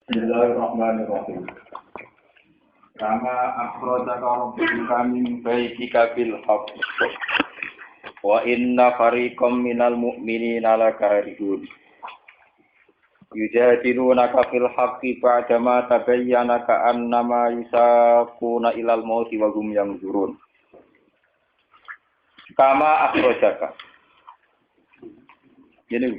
Bismillahirrahmanirrahim. Kama akhrajaka rabbuka min baitika bil haqq wa inna fariqam minal mu'minina lakarihun. Yujadilunaka fil haqqi ba'dama tabayyana ka'annama yusaquna ilal mauti wa hum yanzurun. Kama akhrajaka. Jadi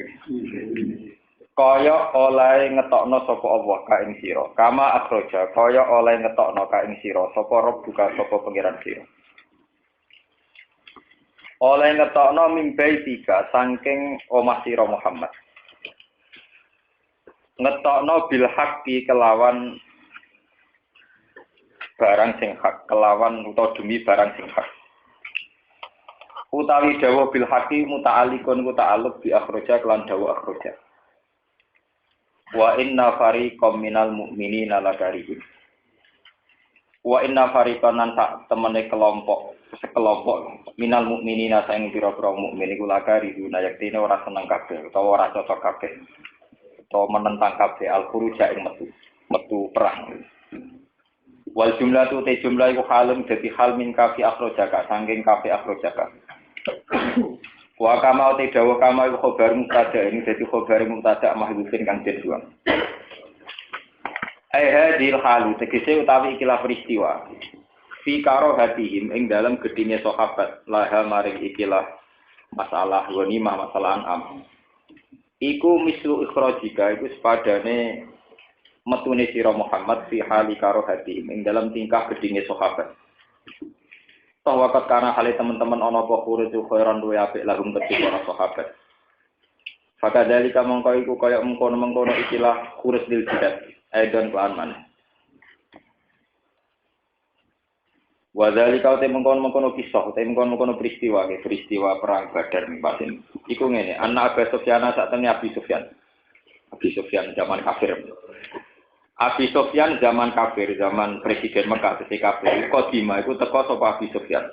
kaya oleh ngetokno sapa Allah ka ing sira. Kama akhraja kaya oleh ngetokno ka ing sira sapa Rabbuka sapa pangeran sira. Oleh ngetokno mimbai tiga saking omah sira Muhammad. Ngetokno bil haqqi kelawan barang sing hak, kelawan utawa demi barang sing hak. Utawi dawuh bil haqqi muta'alliqun muta'alluq bi akhraja kelan dawuh akhraja. Wa inna fariqam minal mu'minina lakarihun. Wa inna fariqan nan sak temene sekelompok minal mu'minina saing pira-pira mukmin iku lakarihun yaktine ora seneng kabeh utawa ora cocok kabeh utawa menentang kabeh al-khuruja ing metu perang. Wal jumlatu te jumlah iku halun dadi hal min kafi akhrajaka saking kafi akhrajaka. Wa kama te dawa kama iku khabar mubtada ini dadi khabar mubtada mahdhufin kang jedhuang. Hadil halu tegese utawi ikilah peristiwa. Fi karohatihim ing dalam gedine sahabat laha maring ikilah masalah ghanimah masalah am. Iku mislu ikhrajika iku sepadane metune sira Muhammad fi hali karohatihim ing dalam tingkah gedine sahabat. Wakat karena hal teman-teman ana apa khuritu khairan duwe apik lahum kedhi para sahabat. Fakadzalika mongko iku kaya mengkono-mengkono ikilah khurus dil jihad aidon kelan maneh. Wa dzalika te mengkono-mengkono kisah te mengkono-mengkono peristiwa perang Badar niku. Iku ngene, anak Abu Sufyan sak temne Abi Sufyan. Abi Sufyan zaman kafir. Abi Sufyan zaman kafir, zaman presiden Mekah ketika kafir, Qadimah itu teko sapa Abi Sufyan.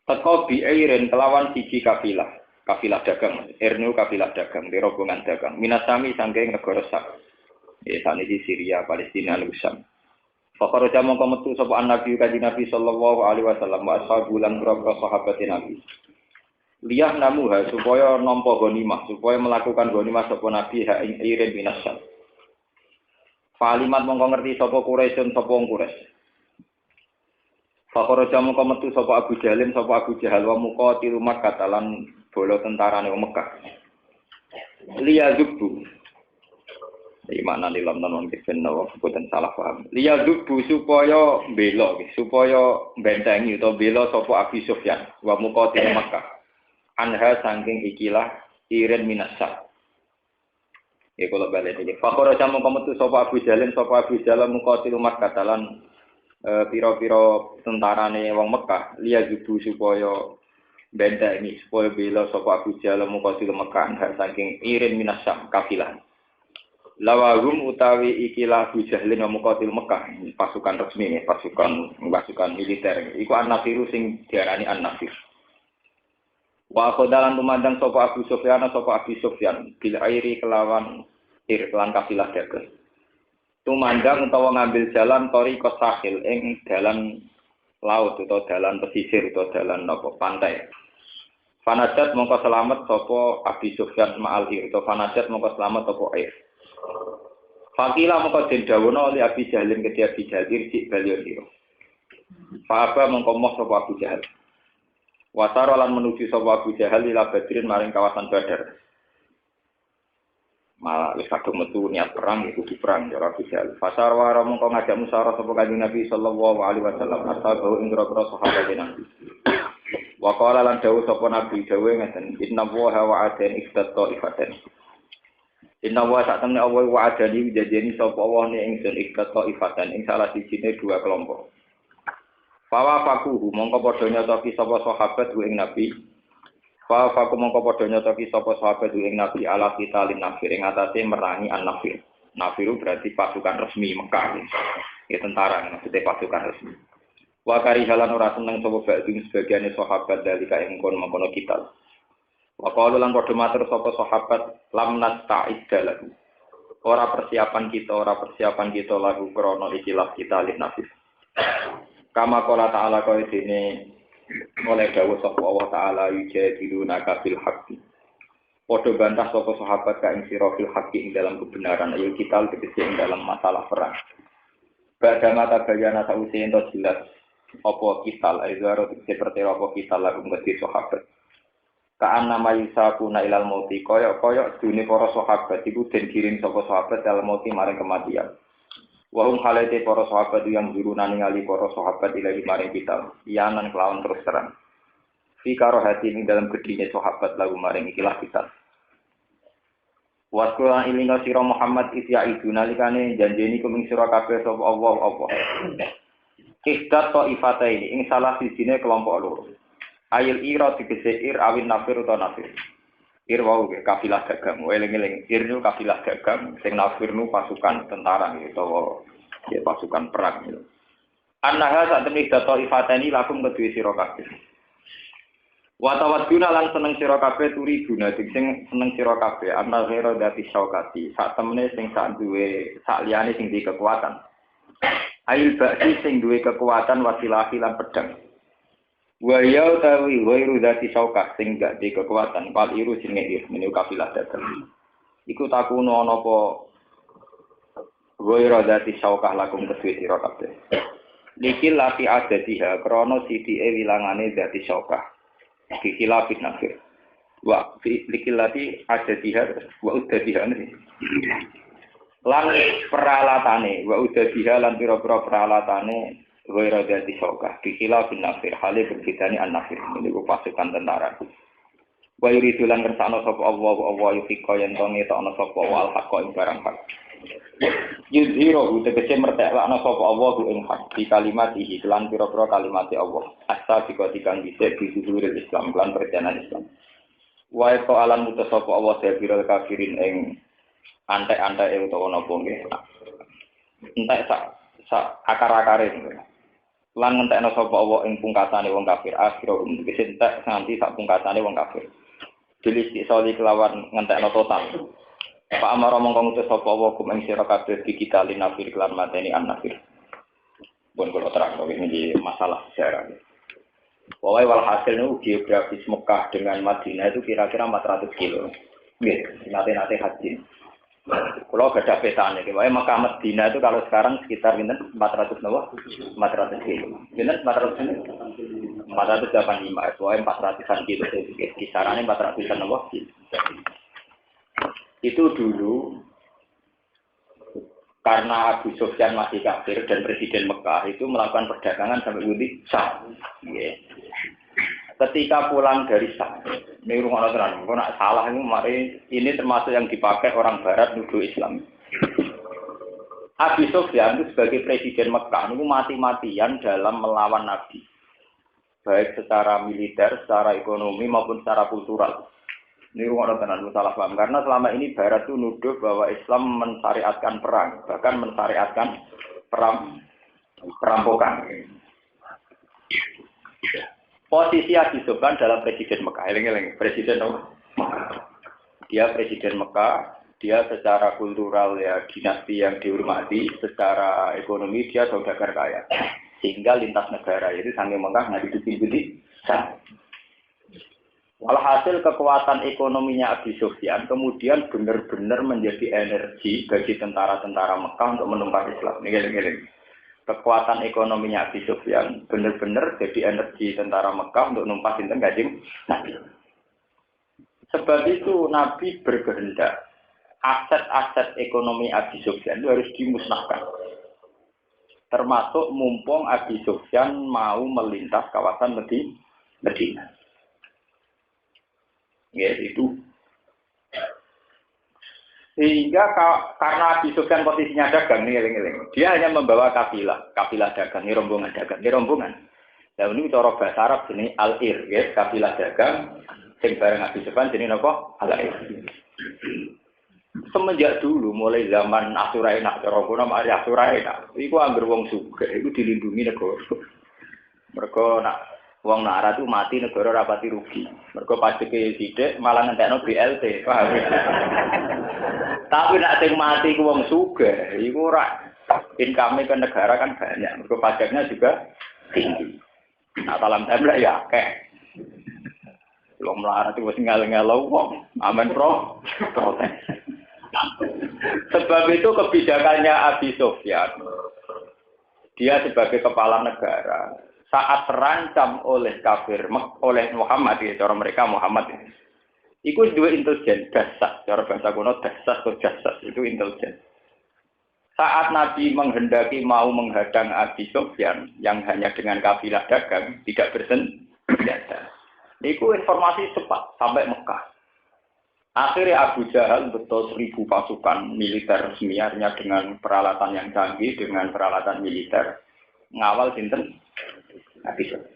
Teko biirin kelawan siji kafilah dagang, Ernu kafilah dagang, di rombongan dagang. Minasami sangking negara Sak. Ya saniki Syria, Palestina, Lusam. Fakaro jamu metu sapa Nabi kanjeng Nabi sallallahu alaihi wasallam wa ashabu lan berapa sahabat Nabi. Liyah namuha supaya nampa ghanimah, supaya melakukan ghanimah sapa Nabi ha ing irin minasam. Falimat mongko ngerti sapa Quraisy sapa wong Quraisy. Fakaraja mongko metu sapa Abu Jahal wa muqatil Makkah lan bala tentarane wong Mekah. Liya zubu. Iki maknane lam non kisen nawa boten salah paham. Liya zubu supaya bela, supaya bentengi utawa bela sapa Abi Sufyan wa muqatil Makkah. Anha saking ikilah irin minasab. Ya kalau balik ini. Fakor jamu kometu sopo Abu Jalin muqatil Makkah dalan piro-piro tentarane wong Mekah liya jubu supaya benda ini supaya bela sopo Abu Jalin muqatil Makkah saking irin minasam kafilah. Lawahum utawi ikilah Abu Jalin muqatil Makkah pasukan resmi pasukan militer. Iku an-Nafiru sing diarani an-Nafir. Wa khodalan tumandang sapa Abu Sufyan bil airi kelawan kafilah dagang. Tumandang utawa ngambil jalan thariqas sahil ing dalan laut utawa dalan pesisir utawa dalan pantai. Fanajat mongko selamat sapa Abu Sufyan ma'al ir utawa fanajat mongko selamat sapa air. Fakila mongko den dawono li Abi Jahlin kedhi Abi Jahlin sik baliyo sira. Fa apa mongko moh sapa Abu Jahal. Wasara lan menuju sapa Abu Jahal ila Badrin maring kawasan Badar. Malah wis kadung metu niat perang iku diperang ya Abu Jahal. Fasar wa mongko ngajak musyawarah sapa Kanjeng Nabi sallallahu alaihi wasallam ashabu ing grogro sahabat Nabi. Wa qala lan dawuh sapa Nabi dawuh ngeten inna wa wa'adan iftatta ifaten. Inna wa satamne Allah wa'adani janjeni sapa Allah ning ingsun iftatta ifaten ing salah sijine dua kelompok. Fawa fakuhu mongko padha nyocoki sapa sahabat ing Nabi. Fawa faku mongko padha nyocoki sapa sahabat ing Nabi ala kita lin nafir ing atase merangi an-nafir. Nafiru berarti pasukan resmi Mekah. Ya tentara maksudnya pasukan resmi. Wa karihalan ora seneng sapa ba'dun sebagiane sahabat dalika ing kono kita. Wa qalu lan padha matur sapa sahabat lam nasta'id lahu. ora persiapan kita lagu krono ikilah kita lin nafis. Kama qala ta'ala kaya dene oleh dawuh sapa Allah taala yujadiluna kabil haqqi. Padha bantah sapa sahabat ka ing sira fil haqqi ing dalam kebenaran ayo kita tegese ing dalam masalah perang. Badha mata bayana sause ento jelas apa kita aizaro tegese pertera apa kita lagu ngeti sahabat. Kaan nama yusakuna ilal mauti kaya dunia para sahabat iku den kirim sapa sahabat dalam mauti maring kematian. Wahum halate para sahabat yang juruna ningali para sahabat ilahi maring kita yanan kelawan terus terang. Fi karo hati ing dalam gedine sahabat lagu maring ikilah kita. Wasqula ilinga sira Muhammad isya idu nalikane janjeni kuming sira kabeh sapa Allah. Ihdat to ifataini ing salah sijine kelompok loro. Ayil ira digese ir awin nafir utawa nafir. Ir wau kafilah dagang, eling-eling ir nu kafilah dagang, sing nafir nu pasukan tentara utawa pasukan perang. Annaha sak temik dato ifatani lakum kedue sira kabeh. Wa tawadduna lan seneng sira kabeh turi guna sing seneng sira kabeh ana ghira dati syaukati sak temene sing sak duwe sak liyane sing duwe kekuatan. Ail ba'di sing duwe kekuatan wasilahi lan pedang. Wa ya tawi ghairu dati syaukah sing gak duwe kekuatan wal iru sing ngir menu kafilah dagang. Iku takuno ana apa ghairu dati syaukah lakum kedue sira kabeh. Likil lati adadiha krana sidike wilangane dati syaukah. Dikilafit nafir. Wa likilati adadiha wa udadiha ini. Lan peralatane wa udadiha lan pira-pira peralatane ghairu dati syaukah. Dikilafit nafir hale berbedane an-nafir. Ini pasukan tentara. Wa yuridu lan kersane sapa Allah yufika yen to ngetokno sapa wal haqqa ing barang hak. Yuzhiru tegese merteklakna sapa Allah ing hak di kalimat iki lan pira-pira kalimat Allah. Asa dikon dhisik disusul Islam lan perjalanan Islam. Wa to alam mutus sapa Allah sabirul kafirin ing antek-antek utawa napa nggih. Entek sak akar-akare. Lan ngentekno sapa Allah ing pungkasane wong kafir akhirum tegese entek nganti sak pungkasane wong kafir. Dilis isoli kelawan ngentekno total. Pak Amar mongko ngutus sapa wa kum ing sira kabeh di kita linafir lan mateni an-nafir. Pun kula terang ini masalah sejarah. Pokoknya walhasil itu geografis Mekah dengan Madinah itu kira-kira 400 kilo. Nggih, nate haji. Kalau ada petane, pokoknya Mekah Madinah itu kalau sekarang sekitar 400 kilo. 485, pokoknya 400-an kilo. Kisarannya 400-an kilo. Itu dulu karena Abu Sufyan masih kafir dan presiden Mekah itu melakukan perdagangan sampai Wudi Syam. Yeah. Ketika pulang dari Syam, ini rumah orang kalau nak salah ini termasuk yang dipakai orang Barat nuduh Islam. Abu Sufyan itu sebagai presiden Mekah itu mati-matian dalam melawan Nabi, baik secara militer, secara ekonomi maupun secara kultural. Ini rumah tenan salah paham karena selama ini Barat itu nuduh bahwa Islam mensyariatkan perang, bahkan mensyariatkan perampokan. Posisi Abu Sufyan dalam presiden Mekah, eling-eling presiden Mekah. Dia presiden Mekah, dia secara kultural ya dinasti yang dihormati, secara ekonomi dia saudagar kaya, sehingga lintas negara yaitu sampai Mekah nggak diduduki sah. Walhasil kekuatan ekonominya Abi Sufyan kemudian benar-benar menjadi energi bagi tentara-tentara Mekah untuk menumpas Islam. Ini. Kekuatan ekonominya Abi Sufyan benar-benar jadi energi tentara Mekah untuk menumpas Kanjeng Nabi. Sebab itu Nabi berkehendak aset-aset ekonomi Abi Sufyan itu harus dimusnahkan. Termasuk mumpung Abi Sufyan mau melintas kawasan Madinah. Ya itu. Sehingga karena Abi Sufyan posisinya dagang nih, dia hanya membawa kafilah dagang, ini rombongan. Dan ini cara bahasa Arab jenis al-ir, ya, kafilah dagang, sing bareng Abi Sufyan jenis apa? Al-ir. Semenjak dulu, mulai zaman Asuraina, cara kuno mari Asuraina, itu anggar wong sugih, itu dilindungi negara. Mereka nak Wong lara itu mati negara rapati rugi. Mergo pajeke sithik malah ngentekno BLT, paham. Tapi nek sing mati ku wong sugih, iku ora income ke negara kan banyak. Mergo pajaknya juga tinggi. Nah, dalam template ya akeh. Wong melarat itu wis ngel-ngelo wong, amen protes. Sebab itu kebijakannya Abi Sufyan. Dia sebagai kepala negara saat terancam oleh kafir, oleh Muhammad, ya, cara mereka Muhammad ini. Iku dua intelijen, dasar, cara bahasa kuno dasar atau jasad, itu intelijen. Saat Nabi menghendaki mau menghadang Abi Sufyan, yang hanya dengan kafilah dagang, tidak bersenjata. Iku informasi cepat, sampai Mekah. Akhirnya Abu Jahal betul 1000 pasukan militer semiarnya dengan peralatan yang canggih, dengan peralatan militer. Ngawal sinten Abi Sufyan.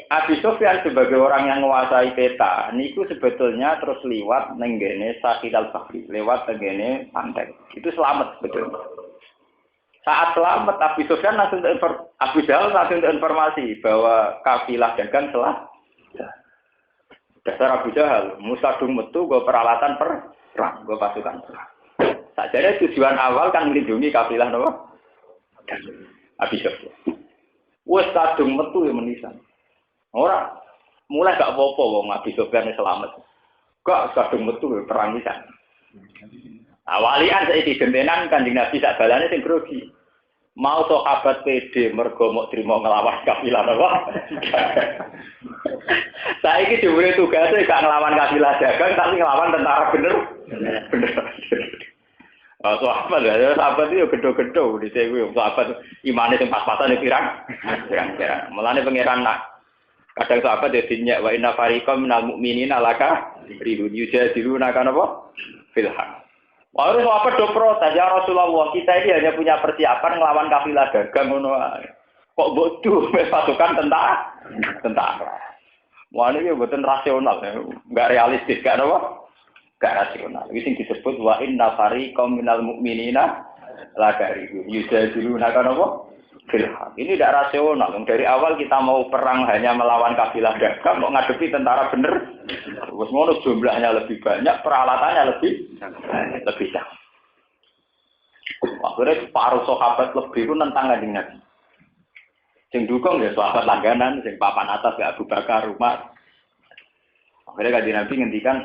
Abi Sufyan sebagai orang yang menguasai peta, niku sebetulnya terus liwat nenggene Sahil al-Bahri, lewat nenggene pantai. Itu selamat sebetulnya. Saat selamat Abi Sufyan langsung Abu Jahal langsung informasi bahwa kafilah dagang telah. Dasar Abu Jahal, musadung metu go peralatan perang, go pasukan perang. Sajane tujuan awal kan melindungi kafilah napa? Abi Sufyan. Wes kadung metu ya menisan. Ora mulai gak apa-apa wong Abi Sufyan selamat. Gak kadung metu perang pisan. Awalian saiki gentenan Kanjeng Nabi sak balane sing grogi. Mau sahabat PD mergo mok trimo nglawan kafilah apa? Saiki diberi tugasnya gak nglawan kafilah dagang tapi nglawan tentara bener. Sahabat ya, sahabat itu gedho-gedho di sini. Sahabat imane sing pas-pasan pirang. Mulane pangeran nak kadang sahabat ya dinyak wa inna fariqam minal mu'minina laka ribun yujadiluna kan apa? Filhaq. Harus sahabat do protes ya Rasulullah, kita ini hanya punya persiapan ngelawan kafilah dagang ngono. Kok bodoh pasukan tentara. Wah ini mboten rasional, enggak realistis, gak apa? Gak rasional. Iki sing disebut wa inna fariqam minal mu'minina la karihun yujadiluna kan apa? Filhaq. Ini tidak rasional. Dari awal kita mau perang hanya melawan kafilah dagang, kok ngadepi tentara bener. Terus ngono jumlahnya lebih banyak, peralatannya lebih banyak. Akhirnya separuh sahabat lebih pun tentang Kanjeng Nabi. Sing dukung ya sahabat langganan, sing papan atas ya Abu Bakar, Umar. Akhirnya Kanjeng Nabi ngendikan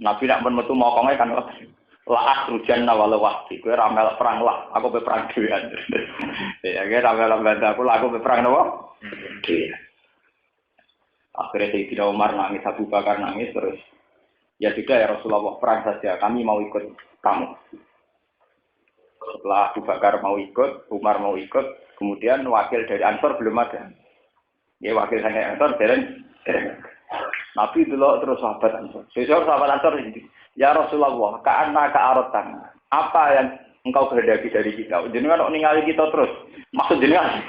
Nabi nak metu mokonge kan la rujan nawala wahdi, kowe ra melok perang lah, aku pe perang dhewean. Ya kowe ra melok bantu aku pe perang napa? Dhewean. Akhirnya Sayyidina Umar nangis, Abu Bakar nangis terus. Ya sudah ya Rasulullah, perang saja, kami mau ikut kamu. Setelah Abu Bakar mau ikut, Umar mau ikut, kemudian wakil dari Ansor belum ada. Ya wakil dari Ansor dereng. Nabi dulu terus sahabat Ansor. Sahabat Ansor ini. Ya Rasulullah, ka'anna ka'arotan. Apa yang engkau kehendaki dari kita? Jenengan kok ningali kita terus. Maksud jenengan.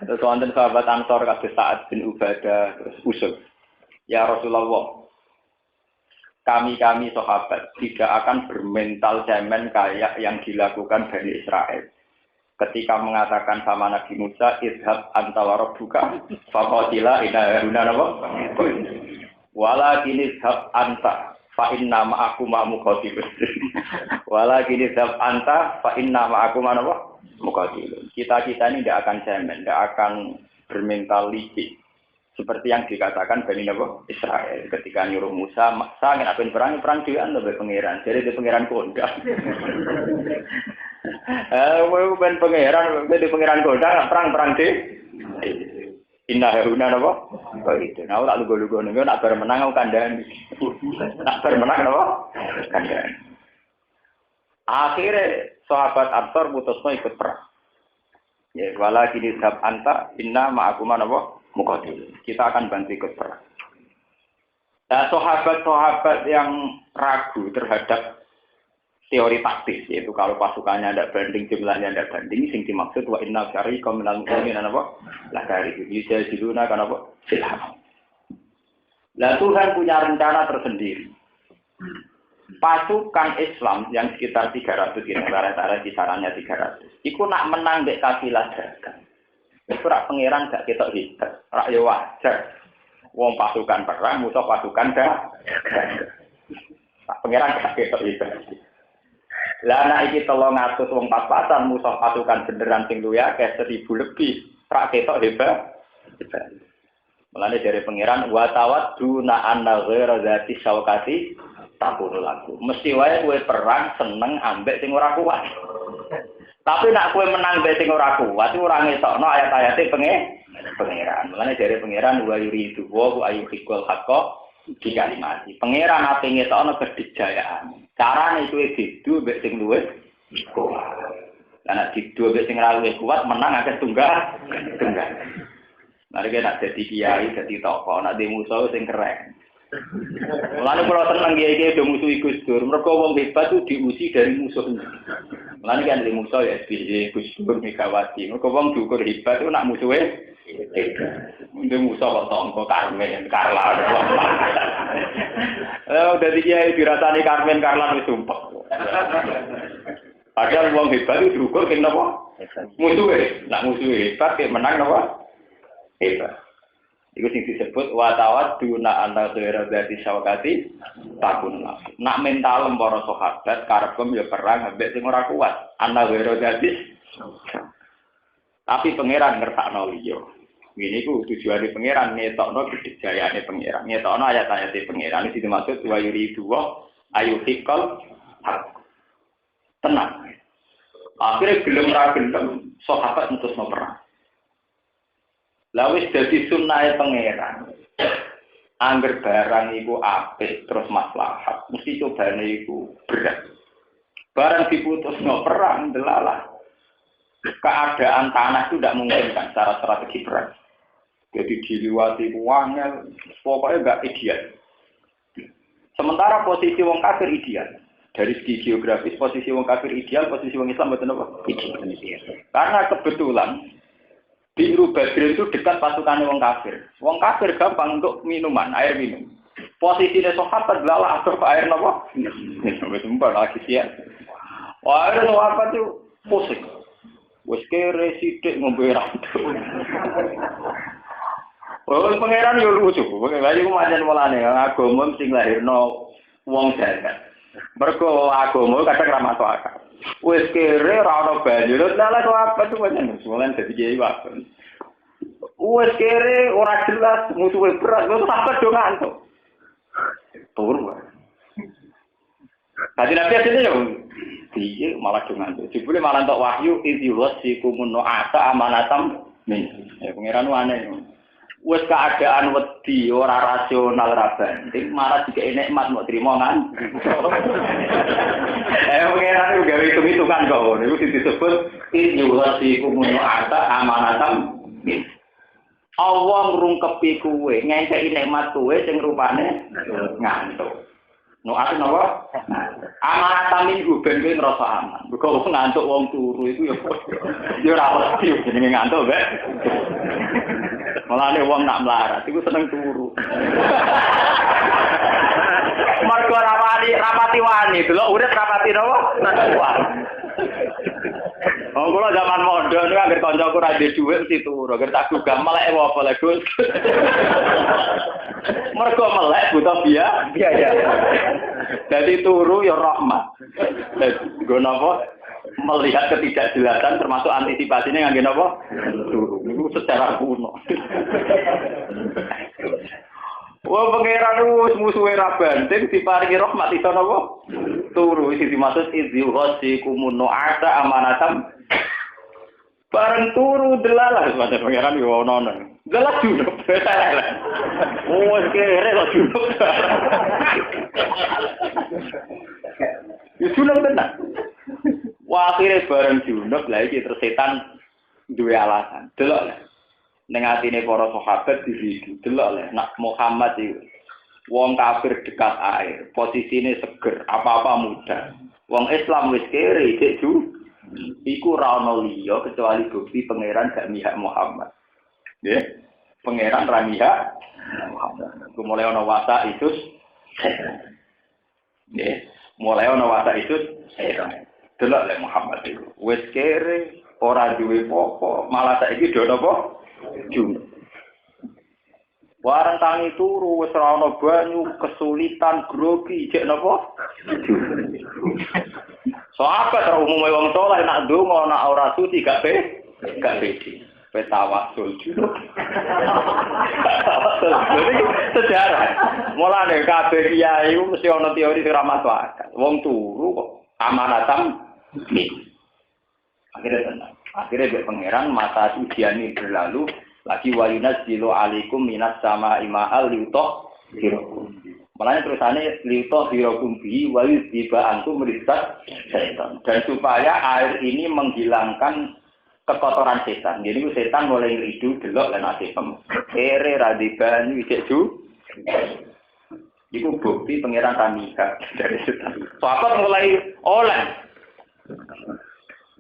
Terus wonten sahabat Ansor kados Sa'ad bin Ubadah terus usul. Ya Rasulullah, kami sahabat tidak akan bermental cemen kayak yang dilakukan Bani Israel. Ketika mengatakan sama Nabi Musa, idhab anta wa rabbuka faqatila inna haruna napa? Walakin idhab anta fa inna ma'akum muqatilun. Walakin idhab anta fa inna ma'akum muqatilun. Kita ini tidak akan cemen, tidak akan bermental licik. Seperti yang dikatakan Bani Israel ketika nyuruh Musa, maksa ngelakuin perang dhewean lebih pangeran. Jadi di pangeran kondang. Ben pangeran, di pangeran kondang perang di. Inna haruna napa? Begitu. Nah, tak lugu-lugu niku nak bar menang aku kandhani. Nak bar menang napa? Kandhani. Akhirnya sahabat Ansor putusno ikut perang. Ya, wala kini sab anta inna ma'akum napa? Muqatil. Kita akan bantu ikut perang. Nah, sahabat-sahabat yang ragu terhadap teori taktis, yaitu kalau pasukannya tidak banding, jumlahnya tidak banding, sing dimaksud wa inna syariqa minal mu'minin apa? La kari yujadiluna kan apa? Silham. Lah Tuhan punya rencana tersendiri. pasukan Islam yang sekitar 300 kira-kira kisarannya 300. Iku nak menang dek kafilah dagang. Iku rak pangeran gak ketok hebat. Rak yo wajar. Wong pasukan perang musuh pasukan dagang. Tak pangeran gak ketok hebat. Lah nek iki 300 wong pas-pasan musuh pasukan beneran sing luwih akeh 1000 lebih. Rak ketok hebat. Mulane dari pangeran wa tawadduna anna ghaira dzati syaukati takunu lagu. Mesti wae kowe perang seneng ambek sing ora kuat. Tapi nak kowe menang ambek sing ora kuat iku ora ngetokno ayat-ayate pangeran. Mulane dari pangeran wa yuridu wa ayyuhikul haqqo di kalimati. Pangeran ate ngetokno kedijayaan. Carane kowe didu ambek sing luwih kuat. Lah nek didu ambek sing ora luwih kuat menang akeh tunggal. Mari kita nak jadi kiai, jadi tokoh, nak di musuh sing keren. Lalu kalau senang kiai do musuh Gus Dur, mereka wong hebat itu diuji dari musuhnya. Lalu kan di musuh ya SBY, Gus Dur, Megawati. Mereka wong diukur hebat itu nak musuhnya hebat. Di musuh kok tongko Karmen, Karla. Jadi kiai dirasani Karmen, Karla itu sumpah. Padahal wong hebat itu diukur kenapa? Musuhnya, nak musuhnya hebat, kayak menang kenapa? Hebat. Itu sing disebut watawat duna anta ghaira dzati syaukati takun. Nak mental para sahabat karepem ya perang ambek sing ora kuat. Anta ghaira dzati. Tapi pangeran ngertakno liya. Ngene iku tujuane pangeran ngetokno kedijayane pangeran. Ngetokno ayat-ayate pangeran iki dimaksud wa yuridu wa ayyuhikal haq. Tenang. Akhirnya gelem ra gelem sahabat mutusno perang. Lawis dadi sunnahe pangeran. Angger barang iku apik terus maslahat, mesti cobane iku berat. Barang diputusno perang delalah. Keadaan tanah itu tidak memungkinkan secara strategi perang. Jadi diliwati wangel, pokoknya enggak ideal. Sementara posisi wong kafir ideal. Dari segi geografis posisi wong kafir ideal, posisi wong Islam betul apa? Ideal. Karena kebetulan Biru Badrin itu dekat pasukan wong kafir. Wong kafir gampang untuk minuman, air minum. Posisinya sahabat adalah atur air napa? Sumpah lagi siap. Wah, ada sahabat itu pusing. Wes kere sithik ngombe rantu. Oh, pangeran yo lucu. Pangeran iku macan mulane agama sing lahirno wong jagat. Mergo agama kadang ra masuk akal. Wes kere ora ono banyu, lha kok apa tuh pancen sowan dadi kiai wae. Wes kere ora jelas musuhe berat, kok sampe do ngantuk. Turu. Tadi nabi asline yo piye malah do ngantuk. Jebule malah entuk wahyu idhiwas sikumun asa amanatam min. Ya pangeran aneh. Wes keadaan wedi ora rasional ra banding malah dikek nikmat mau trimo kan. Pengeran gawe hitung-hitungan kok ngono iku disebut inyuwasi kumuno ata amanatam. Allah ngrungkepi kuwe ngenteki nikmat kuwe sing rupane ngantuk. No ate napa? Amanatam iku ben kowe ngrasa aman. Kok ngantuk wong turu iku ya ora wedi jenenge ngantuk, Mbak. Mulane wong nak melarat iku seneng turu. Mergo rapati wani, delok urip rapati napa? Wani. Kula zaman mondok niku anggere kancaku ra duwe dhuwit mesti turu, anggere tak gugah melek apa lek Gus. Mergo melek butuh biaya. Dadi turu ya rahmat. Nggo napa? Melihat ketidakjelasan termasuk antisipasinya ngangge napa? Turu. Niku secara kuno. Wah pangeran wis musuhe ra banding diparingi rahmat iso napa? Turu iki dimaksud idzihasi kumunno ata amanatam. Bareng turu delalah padha pangeran yo ono. Delah junub salah. Oh kere kok junub. Yo junub tenan. Wah akhire bareng junub lha iki terus setan duwe alasan. Delok ning atine para sahabat diri delok le nak Muhammad iki wong kafir dekat air, posisine seger, apa-apa mudah. Wong Islam wis kere cek iku ra ono liya kecuali bukti pangeran gak mihak Muhammad. Nggih, pangeran ra mihak Muhammad. Ku mulai ono wasa itu nggih, Mulai ana watak itu setan. Delok lek Muhammad itu. Wis kere ora duwe apa, malah saiki do napa? Junub. Warang tangi turu wis ora ana banyu, kesulitan grogi jek napa? Sahabat umume wong saleh nak ndonga nak ora suci gak pede. Petawasul junub. Sejarah. Mulane kabeh kiai mesti ana teori sing ra masuk akal. Wong turu kok amanatan akhirnya dia pangeran masa ujian ini berlalu lagi wayunas jilo alikum minas sama ima'al liutoh hirokum malahnya terusannya liutoh hirokum bihi wayus tiba antum merisat setan dan supaya air ini menghilangkan kekotoran setan jadi setan mulai ngeridu delok dan asipem ere radiban wijek ju itu bukti pangeran Tamika dari setan sahabat mulai oleh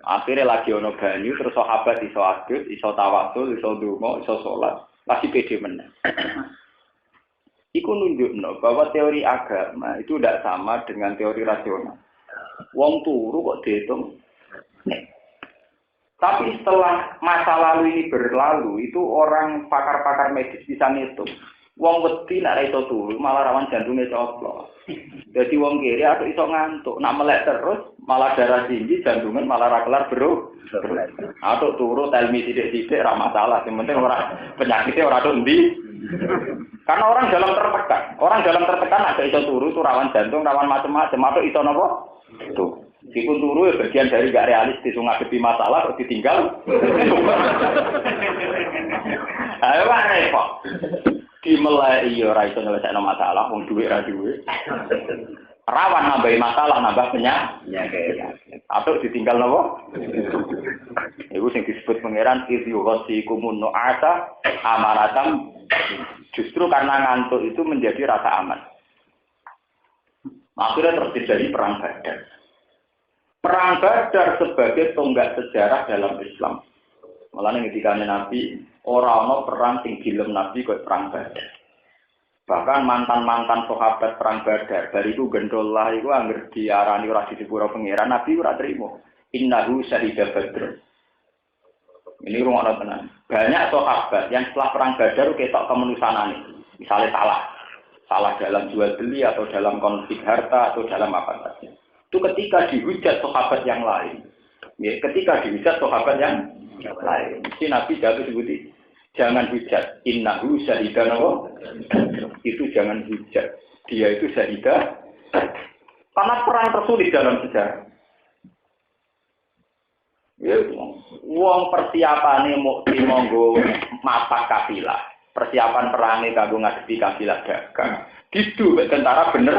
akhirnya lagi ono banyu terus sahabat iso adus, iso tawasul, iso ndonga, iso salat, lagi pede meneh. Iku nunjukno bahwa teori agama itu tidak sama dengan teori rasional. Wong turu kok dihitung. Tapi setelah masa lalu ini berlalu, itu orang pakar-pakar medis bisa ngitung. Wong wedi nek iso turu malah rawan jantungnya coplok. Jadi wong kiri atau iso ngantuk, nak melek terus malah darah tinggi, jantungan malah ra kelar bro. Atau turu telmi sithik-sithik ra masalah, yang penting ora penyakitnya ora tok endi. Karena orang dalam tertekan ada iso turu itu rawan jantung, rawan macam-macam, atau iso napa? Itu. Meskipun turu ya bagian dari gak realistis ngadepi masalah terus ditinggal. Ayo wae kok. Dimulai iya ora iso nyelesaikno masalah wong dhuwit ra duwe. Rawan nambahi masalah, nambah penyakit. Atau ditinggal napa? Iku sing disebut pangeran izyughasikumun nu'asa amaratam. Justru karena ngantuk itu menjadi rasa aman. Akhirnya terus terjadi perang Badar. Perang Badar sebagai tonggak sejarah dalam Islam. Malah ketika Nabi orang perang sing dilem Nabi kok perang Badar. Bahkan mantan-mantan sahabat perang Badar dari itu gendollah itu angger diarani ora disepuro pangeran Nabi ora trimo. Innahu syahida Badr. Ini rumah tenan. Banyak sahabat yang setelah perang Badar ketok kemanusiaane. Misalnya salah dalam jual beli atau dalam konflik harta atau dalam apa saja. Itu ketika dihujat sahabat yang lain. Ya, ketika dihujat sahabat yang lain. Si Nabi jatuh sebuti. Jangan hujat. Innahu syahidah nawa. Itu jangan hujat. Dia itu syahidah. Karena perang tersulit dalam sejarah. Ya, wong persiapane mau dimonggo mapak kafilah. Persiapan perangnya kanggo ngadepi kafilah dagang. Gitu, tentara bener.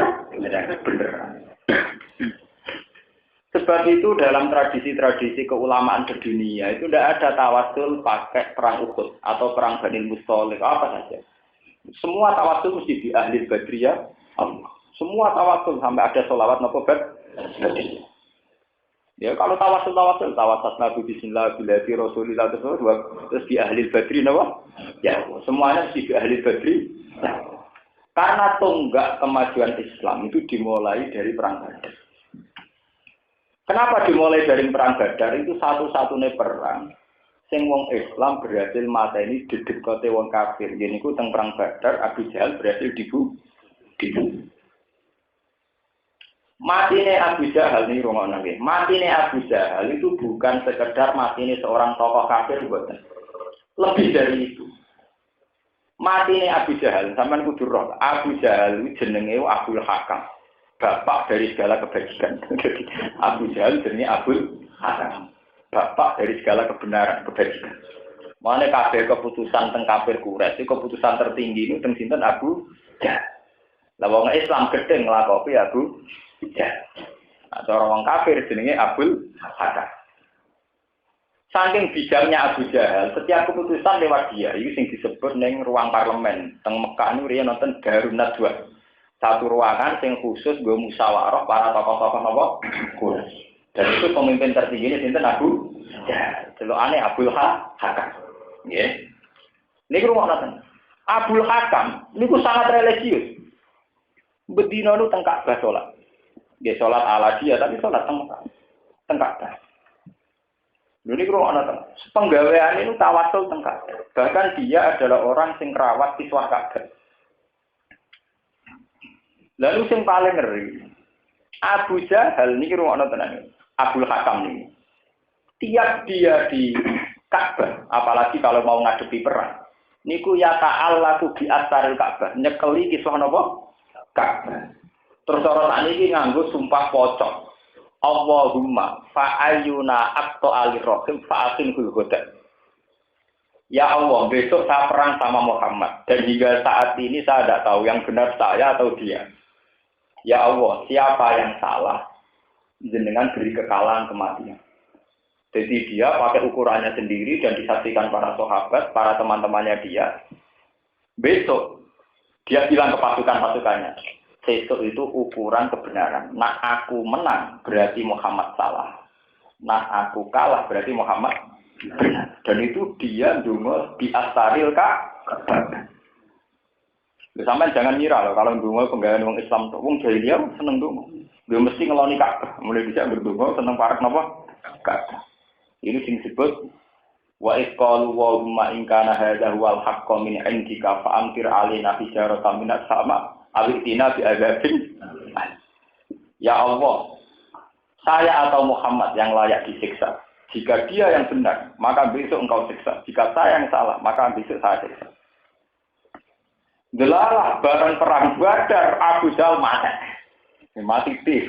Sebab itu dalam tradisi-tradisi keulamaan sedunia itu tidak ada tawasul pakai perang Uhud atau perang Bani Mustalik apa saja. Semua tawasul mesti di ahli badriyah Allah. Semua tawasul sampai ada sholawat nopobat. Ya kalau tawasul Nabi Bismillah bilati Rasulillah terus di ahli badri napa? Ya semuanya mesti di ahli badri. Karena tonggak kemajuan Islam itu dimulai dari perang Badar. Kenapa dimulai dari perang Badar? Itu satu-satunya perang sing wong Islam berhasil mateni dedekote wong kafir. Yen iku teng perang Badar Abu Jahal berhasil dibunuh. Matine Abu Jahal nih rungono nggih. Matine Abu Jahal itu bukan sekedar matine seorang tokoh kafir mboten. Lebih dari itu. Matine Abu Jahal sampean kudu roh. Abu Jahal jenenge Abdul Hakam. Bapak dari segala kebajikan. Jadi Abu Jahal jenenge Abdul Hakam. Bapak dari segala kebenaran, kebajikan. Mane kabeh keputusan teng kafir Quraisy, keputusan tertinggi itu teng sinten Abu Jahal. Lah wong Islam gedhe nglakopi Abu Jahal. Atau orang kafir jenenge Abdul Hakam. Saking bijaknya Abu Jahal, setiap keputusan lewat dia. Itu yang disebut ning ruang parlemen. Teng Mekah niku riyen nonton Darun Nadwa. Satu ruangan yang khusus gue musyawarah para tokoh-tokoh apa? Quraisy. Dan itu pemimpin tertinggi ini sinten Abu Jahal. Celokane Abdul Hakam. Nggih. Niku rumakna. Abdul Hakam niku sangat religius. Bedino nu teng Ka'bah salat. Dia sholat ala dia, tapi sholat tengkak. Dulu ini kurang ada penggawean itu tawasul tengkak. Bahkan dia adalah orang sing rawat siswa Ka'bah. Lalu sing paling ngeri, Abu Jahal ini kurang ada tenan. Abul Hakam ini. Tiap dia di Ka'bah, apalagi kalau mau ngadepi perang, niku ya ta'allaku bi astaril Ka'bah, nyekeli kiswah napa? Ka'bah. Terus orang ini nganggo sumpah pocong. Allahumma fa'ayyuna aqto alirrohim fa'asin hulhudan. Ya Allah, besok saya perang sama Muhammad. Dan hingga saat ini saya tidak tahu yang benar saya atau dia. Ya Allah, siapa yang salah? Jenengan beri kekalahan kematian. Jadi dia pakai ukurannya sendiri dan disaksikan para sahabat, para teman-temannya dia. Besok, dia bilang ke pasukan-pasukannya. Besok itu ukuran kebenaran. Nah aku menang berarti Muhammad salah. Nah aku kalah berarti Muhammad benar. Dan itu dia dungo di astaril Ka'bah. Sampai jangan ngira loh kalau dungo penggawean wong Islam tuh wong jahiliyah seneng dungo. Dia mesti ngeloni Ka'bah. Mulai bisa berdungo seneng parak napa? Ka'bah. Ini sing disebut wa isqalu wa huma in kana hadza huwal haqqu min indika fa amtir alaina hijaratan minas sama. Alitina bi azabin. Ya Allah, saya atau Muhammad yang layak disiksa. Jika dia yang benar, maka besok engkau siksa. Jika saya yang salah, maka besok saya siksa. Delalah barang perang Badar Abu Jahal mati di.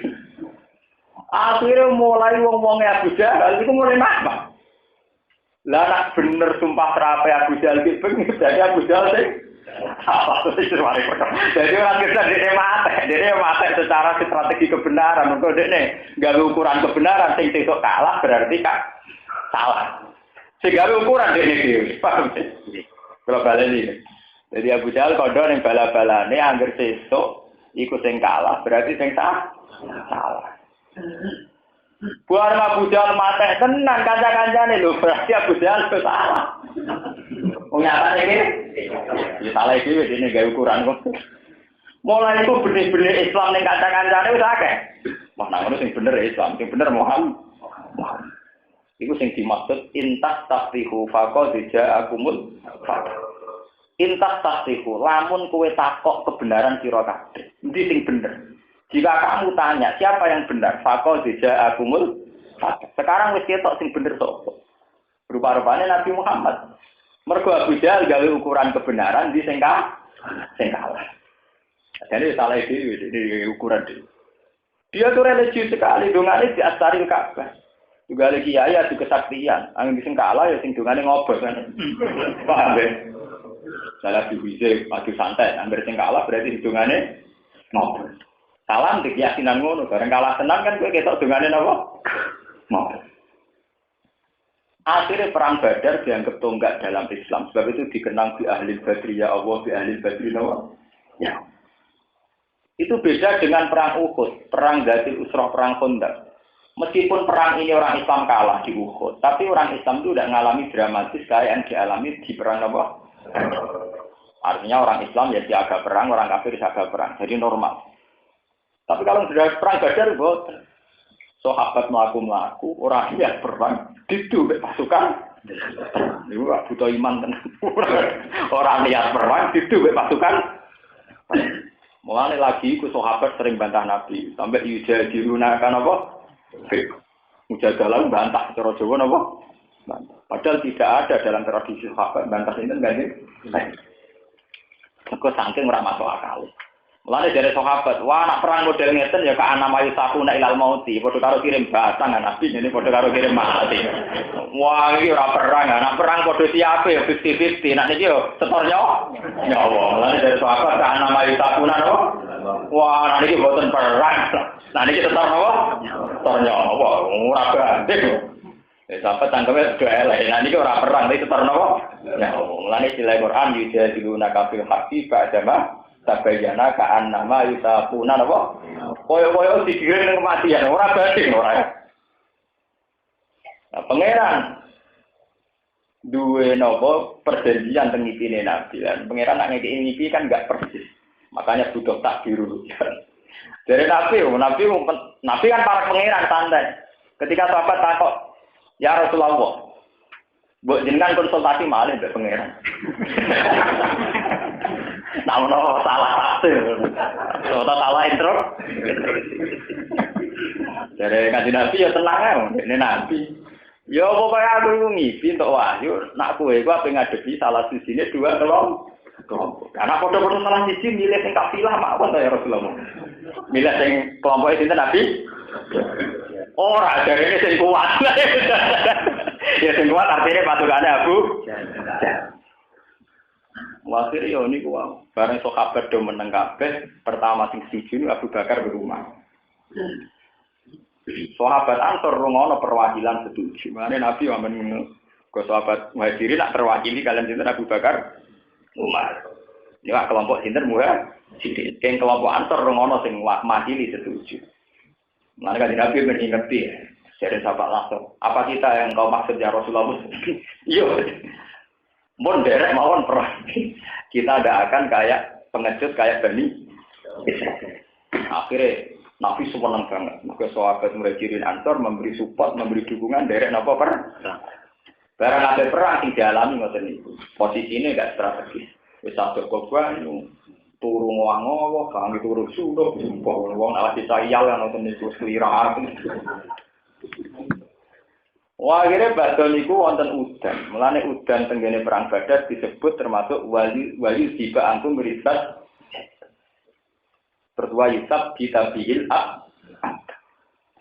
Akhirnya mulai wong-wong Abu Jahal itu mulai nama. Lah nak bener sumpah terape Abu Jahal iki jadi Abu Jahal sing jadi orang kita dia mati secara strategi kebenaran. Untuk dia gawe ukuran kebenaran, sing besok kalah berarti salah. Sehingga ukuran dia paham sih. Kalau balik ini, jadi Abu Jahal kodo yang bala-balane angger besok ikut sing kalah berarti sing salah. Buat Abu Jahal mati tenang kanca-kancane lho berarti Abu Jahal salah. Nyata ini, ya salah itu ini gaya ukuran kok. Mulai itu benih-benih Islam yang kancang-kancangnya itu akeh. Mana ngono sing bener Islam, sing bener Muhammad. Iku sing dimaksud intas tasrihu faqad ja'akumul faqad. Intas tasrihu, lamun kowe takok kebenaran sira kabeh. Endi sing bener? Jika kamu tanya siapa yang benar, faqad ja'akumul faqad. Sekarang wis ketok sing bener sapa? Rupa-rupane Nabi Muhammad. Mergo Abu Jahal gawe ukuran kebenaran di sing kalah. Jadi salah ini ukuran dia. Dia tuh religius sekali, dongane di astaril Ka'bah. Juga lagi kiai adu kesaktian, angin sing kalah ya sing dongane ngobos kan. Paham ya? Salah diwise adu santai, angger sing kalah berarti dongane ngobos. Salam di keyakinan ngono, bareng kalah tenang kan kowe ketok dongane napa? Ngobos. Akhirnya perang Badar dianggap tonggak dalam Islam. Sebab itu dikenang di ahli Badri ya Allah, di ahli Badri ya. Itu beda dengan perang Uhud, perang Dzatul Usrah, perang Khandaq. Meskipun perang ini orang Islam kalah di Uhud, tapi orang Islam itu tidak mengalami dramatis kayak yang dialami di perang apa? Artinya orang Islam ya siaga perang, orang kafir siaga perang. Jadi normal. Tapi kalau sudah perang Badar, sahabat melaku orang yang perang itu pasukan itu butuh iman tenan. Orang niat perang itu pasukan. Mulane lagi ku sahabat sering bantah Nabi sampai yujadiluna kan apa? Mujadalah bantah cara Jawa napa? Padahal tidak ada dalam tradisi sahabat bantah itu enggak Kok saking ora masuk akal. Mulane dari sahabat, wah anak perang model ngeten ya ka ana mayu sakuna ilal mauti, padha karo kirim batang Nabi ini padha karo kirim mati. Wah iki ora perang, anak perang padha siape ya 50-50, nek niki yo setor nyawa. Nyawa. Mulane dari sahabat ka ana mayu sakuna no. Wah niki boten perang. Nah niki setor napa? Setor nyawa. Ora banding. Sahabat tanggape do elek. Nah niki ora perang, tapi setor napa? Nyawa. Mulane sila Quran yujadiluna kafil haqqi ba'dama tabayana ka'an nama yusafuna apa? Koyo-koyo dikirim ning kematian, ora banding ora. Nah, pangeran duwe napa perjanjian teng ngipine Nabi lan pangeran nek ngeki ngipi kan enggak persis. Makanya butuh takdir. Dari Nabi kan para pangeran santai. Ketika sahabat takut, ya Rasulullah, buat jenengan konsultasi malah mbek pangeran. Namun salah tafsir, atau salah intro. Dari kanjeng Nabi ya tenang ya, ini Nabi. Ya pokoknya aku ngisi untuk wahyu, nak kue gua pengen ngadepi salah sisinya dua kelompok. Karena foto-foto salah sisi milih yang kafilah mawon ya Rasulullah. Milih yang kelompok itu Nabi. Ora dari ini sing kuat. Ya sing kuat artinya pasukannya Abu. Wasir yo niku wae. Bareng sahabat do meneng kabeh, pertama sing setuju Abu Bakar berumah. Sahabat Ansor rungono perwakilan setuju. Mane Nabi wamen ke sahabat Muhajirin nak terwakili kalian sinten Abu Bakar Umar. Ya kelompok sinten Muhajirin. Keng kelompok Ansor rungono sing makili setuju. Mane kan Nabi mengingetti dari sahabat langsung. Apa kita yang kau maksud ya Rasulullah? Iya. Mun derek mawon perang. Kita tidak akan kayak pengecut kayak Bani Israil. Akhirnya Nabi senang banget. Maka sahabat Muhajirin Ansor memberi support, memberi dukungan derek napa perang. Barang ada perang sing dialami ngoten niku. Posisine enggak strategis. Wis sadok korban turu ngowo, kang turu suruh sumpah wong ala disayal ngoten niku selira. Wah, akhirnya badal niku wonten udan. Mulane udan tenggene perang Badar disebut termasuk wali tiba angkum berisbat. Tertua Yusuf kita bihil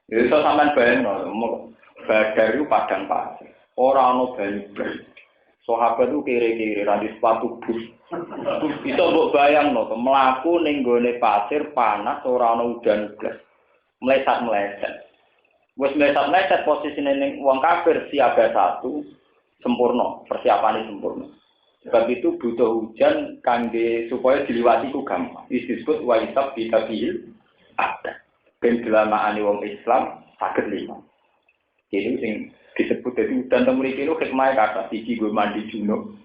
Itu sampean bayangno, Badar itu padang pasir. Ora ono banyu blas. Sahabat itu kiri-kiri ra di sepatu bus. Bisa mbok bayangno, mlaku ning gone pasir panas ora ono udan blas. Meleset-meleset. Wes meleset posisine ning wong kafir siaga 1 sempurna, persiapane sempurna. Sebab itu butuh hujan kangge supaya diliwati ku gampang. Disebut waisab bitabil ada. Ben delamaane wong Islam saged lima. Jadi sing disebut dadi udan teng mriki lho hikmah kata siji go mandi junub.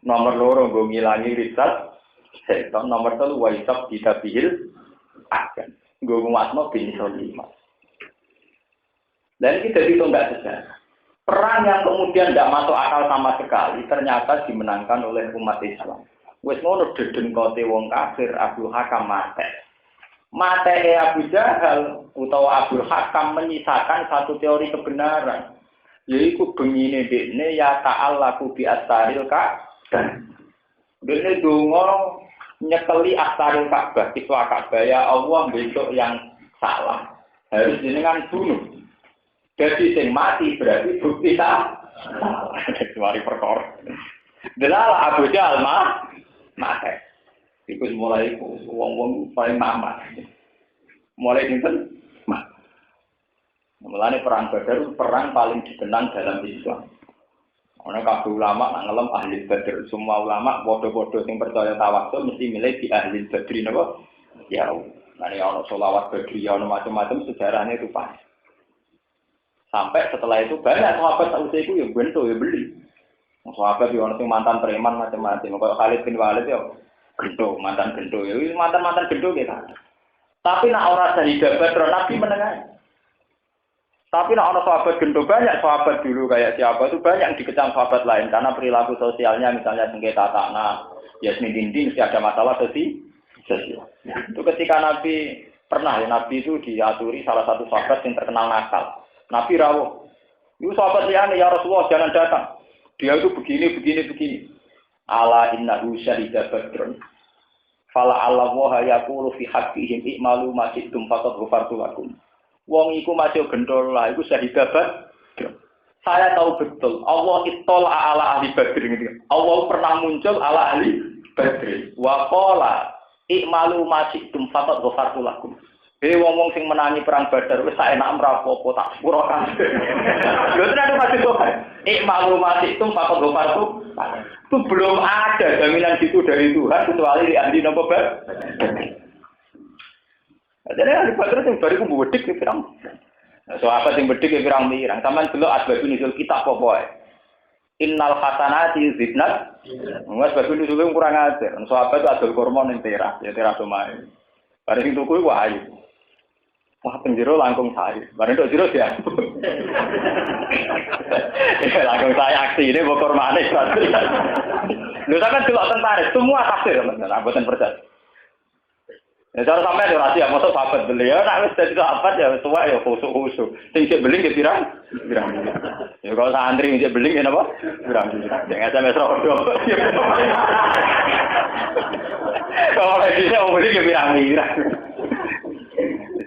Nomor loro go ngilangi risat. Nomor 3 waisab bitabil ada. Go nguatno bin lima. Dan ini jadi tonggak sejarah. Perang yang kemudian tidak masuk akal sama sekali ternyata dimenangkan oleh umat Islam. Wes ngono deden kote wong kafir Abdul Hakam mate. Mate Abu Jahal utawa Abdul Hakam menyisakan satu teori kebenaran. Yaitu bengine dekne ya ta'allaku bi astaril Ka'bah. Dekne donga nyekeli astaril Ka'bah, kiswa Ka'bah ya Allah besok yang salah. Harus jenengan bunuh. Jadi sing mati berarti bukti tak mari perkara. Delal Abu Jahal mate. Iku mulai wong-wong paling mamat. Mulai sinten? Mulane perang Badar perang paling dikenang dalam Islam. Ana kabeh ulama ngelem ahli Badar, semua ulama padha-padha sing percaya tawasul mesti milih di ahli Badar napa? Ya. Nah, ana selawat Badriyah ana macam-macam sejarahnya itu pas. Sampai setelah itu banyak sahabat usia itu yang bentuk ya beli. Sahabat yang orang mantan preman macam-macam. Kalau Khalid bin Walid ya gendong mantan gendong ya mantan gendong ya kan. Tapi nak orang syahidah Badar Nabi menengah. Tapi nak orang sahabat gendong banyak sahabat dulu kayak siapa itu banyak yang dikecam sahabat lain karena perilaku sosialnya misalnya sengketa tanah, yasmin dinding mesti ada masalah sosial. Itu ketika Nabi pernah ya Nabi itu diaturi salah satu sahabat yang terkenal nakal. Nabi rawuh. Itu sahabat liane ya Rasulullah jangan datang. Dia itu begini. Ala innahu syahida badrun. Fala Allah wa yaqulu fi haqqihim i'malu ma syi'tum faqad ghafartu lakum. Wong iku masih gendhola iku syahida badr. Saya tahu betul Allah itol ala ahli badr gitu. Allah pernah muncul ala ahli badr. Wa qala i'malu ma syi'tum faqad ghafartu lakum. Wong-wong sing menangi perang Badar wis sak enak mrapopo tak sepuro kan. Lho tenan masih kok. Maklumati itu fakot gofarku. Itu belum ada jaminan gitu dari Tuhan kecuali di ahli nopo Badar. Jadi ahli Badar sing bariku mbedik ki pirang. Sahabat sing bedik ki pirang-pirang. Sampeyan delok asbabun nuzul kitab apa wae. Innal hasanati yuzibnat. Wes asbabun nuzul kurang ajar. Sahabat itu adol kurma ning teras, ya teras omahe. Bareng tuku iku ayu. Wah, penjero langkung saya. Bareng tok jero ya. Ya langkung saya aksi ini bokor manis. Lho sampean delok tentara semua tafsir teman-teman, mboten percaya. Ya cara sampean yo rahasia mosok sahabat beli ya nek wis dadi sahabat ya tua ya khusuk-khusuk. Sing sik beling ya pirang? Pirang. Ya kalau santri sik beling ya napa? Pirang. Jangan sampe rodo. Kalau dia mau beling ya pirang-pirang.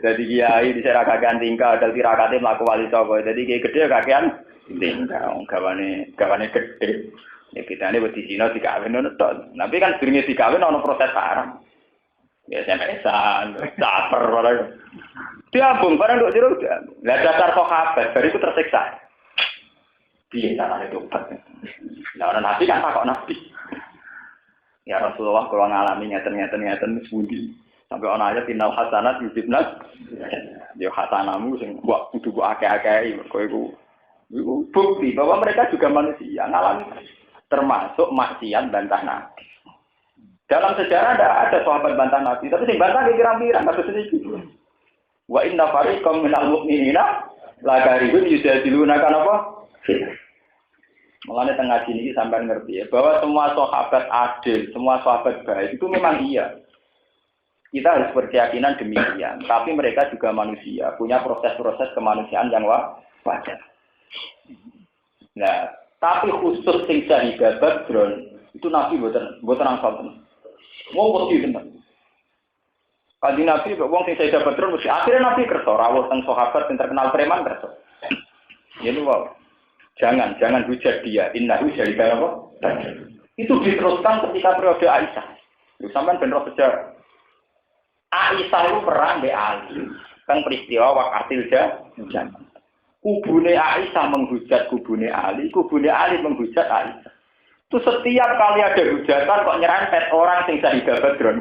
Jadi kiai di sana kakean tingkah, ada tirakatnya melaku wali songo. Jadi kiai gede kakean tingkah, gawane gede. Ya kita ini buat di Cina dikawin nonton. Tapi kan sebenarnya dikawin ono proses haram. Ya SMS-an, caper barang. Diambung barang dok jeruk. Lah dasar sahabat, baru itu tersiksa. Piye carane tobat? Lah orang nabi kan takok nabi. Ya Rasulullah kalau ngalami ngeten sepundi. Sampai ana ayat innal hasanat yudhibnas ya hasanamu sing mbok kudu akeh-akeh mergo iku bukti bahwa mereka juga manusia ngalami termasuk maksiat bantah nabi. Dalam sejarah ada sahabat bantah nabi, tapi sing bantah kira-kira kasus ini. Wa inna fariqam minal mu'minina la karihun yujadiluna kan apa? Mulane tengah sini sampai ngerti ya bahwa semua sahabat adil, semua sahabat baik itu memang iya. Kita harus berkeyakinan demikian. Tapi mereka juga manusia, punya proses-proses kemanusiaan yang wajar. Nah, tapi khusus sing syahidat Badr itu Nabi mboten angsal tenan. Mau wedi tenan. Kanjeng Nabi kok wong sing syahidat Badr mesti akhirnya Nabi kersa rawuh teng sahabat sing terkenal preman kersa. Ya lu wow. Jangan hujat dia. Innahu syahidat apa? Itu diteruskan ketika periode Aisyah. Lu sampean ben roh sejarah. Aisyah itu perang di Ali, kan peristiwa wakatil zaman. Kubune Aisyah menghujat kubune Ali menghujat Aisyah. Itu setiap kali ada hujatan kok nyerempet orang sing syahidah Badr.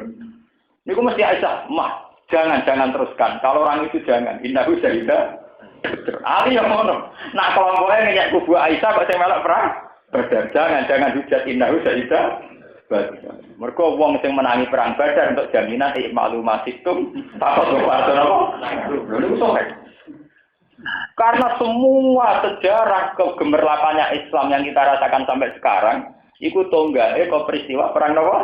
Niku mesti Aisyah, mah jangan teruskan. Kalau orang itu jangan, innahu syahidah Badr. Ali yang ngono. Nak kelompoknya ngeyak kubu Aisyah kok sing melok perang Badar. Jangan hujat innahu syahidah Badar. Mergo wong sing menangi perang Badar untuk jaminan maklumah situm takut kepada apa? Lho sohe. Karena semua sejarah kegemerlapannya Islam yang kita rasakan sampai sekarang iku tonggale kok peristiwa perang napa?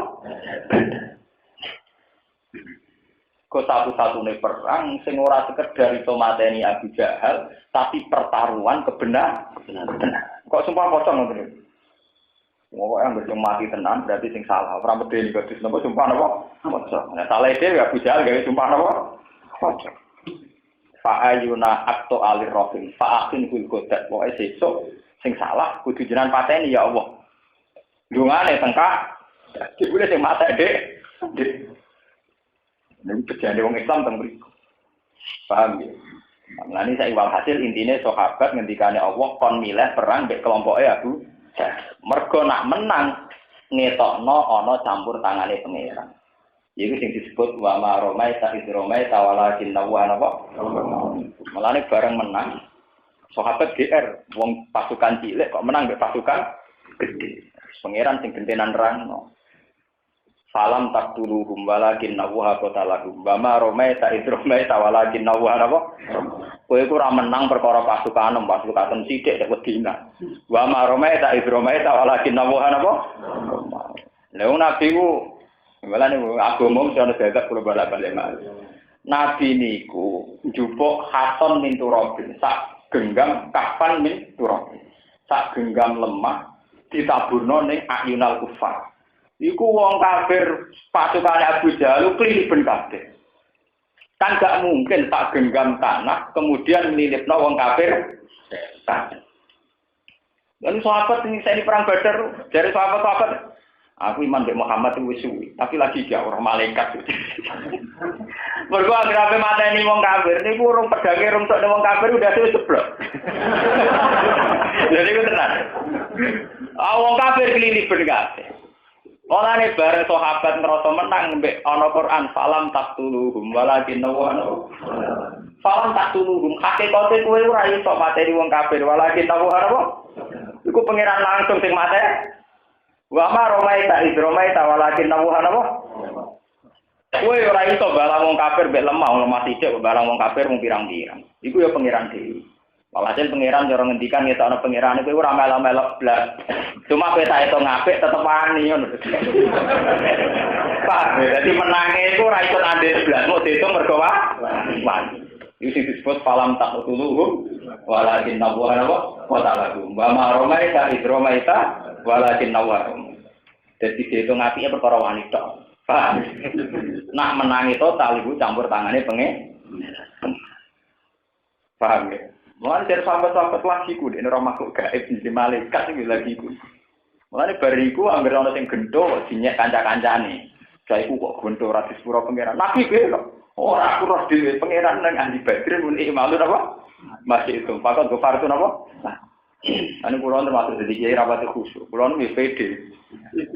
Kok satu-satunya perang sing ora sekedar iso mateni Abu Jahal tapi pertaruhan kebenaran. Kok sumpah pocong ngoten. Wong yang mati tenan berarti sing salah. Ora medeni kok disebut sumpah napa? Pocong. Nah salah dhewe Abu Jahal gawe sumpah napa? Pocong. Fa ayuna akto alir rohim fa akin kul kodat. Pokoke sesuk sing salah kudu jenengan pateni ya Allah. Dungane tengkak. Dibule sing mate Dik. Nek bejane wong Islam teng mriku. Paham ya? Nah ini saya walhasil intinya sahabat ngendikane Allah kon milih perang mbek kelompoke Abu Jahal. Mergo nak menang ngetokno ana campur tangane pangeran. Iku sing disebut wa ma romaita iz romaita walakin wa napa. Mulane bareng menang sahabat GR wong pasukan cilik kok menang mbek pasukan gede. Pangeran sing gentenan rangno. Salam taqtuluhum walakin nawha qatalahum. Wa ma romaita iz romaita walakin wa napa. Kowe iku ora menang perkara pasukan sithik nek wedina. Wa ma romaita iz romaita walakin wa napa. Lha nabi ku malah niku agama mesti ana gagak kula balik-balik malih. Nabi niku njupuk Hasan min Turabin, sak genggam kapan min Turabin. Sak genggam lemah ditaburno ning ayunal kufar. Iku wong kafir pasukan Abu Jahal kliben kabeh. Kan gak mungkin sak genggam tanah kemudian nilipno wong kafir. Lalu sahabat ini saya di perang Badar, dari sahabat-sahabat aku iman mbek Muhammad wis suwi, tapi lagi gak orang malaikat. Mergo agrape mateni wong kafir niku urung pedange urung tok wong kafir udah suwe jeblok. Jadi ku tenan. Wong kafir kliliben kabeh. Olane bareng sahabat ngerasa menang mbek ana Quran falam taqtuluhum walakin nawanu. Falam taqtuluhum hakikate kowe ora iso mateni wong kafir walakin nawanu. Iku pangeran langsung sing mateni. Wa ma romaita iz romaita walakin nawha napa? Kowe ora iso balang wong kafir mbek lemah sithik balang wong kafir mung pirang-pirang. Iku ya pangeran dhewe. Walhasil pangeran cara ngendikan ngetokno pangeran iku ora melok-melok blas. Cuma kowe tak itu ngapik tetep wani ngono. Pak, dadi menange iku ora iso andhe blas, mau diitung mergo wani. Iku sing disebut falam taqtuluhu walakin nawara wa ta'ala. Wa ma romaita idromaita walakin nawara. Dadi diitung apike perkara wani tok. Paham? Nak menangi total ibu campur tangane paham ya? Mulai dari sahabat-sahabat lagi ku ini orang makhluk gaib di malaikat iki lagi ku. Mulai bariku angger ana sing gendho dinyek kanca-kancane. Saya ku kok gendho ora disepuro pangeran. Nabi piye kok? Ora aku roh dhewe pangeran nang Andi Badrin mun imalun apa? Masih itu. Pakon go fartu napa? Ane kula termasuk dadi kiai rapat khusyuk. Kula nu pede.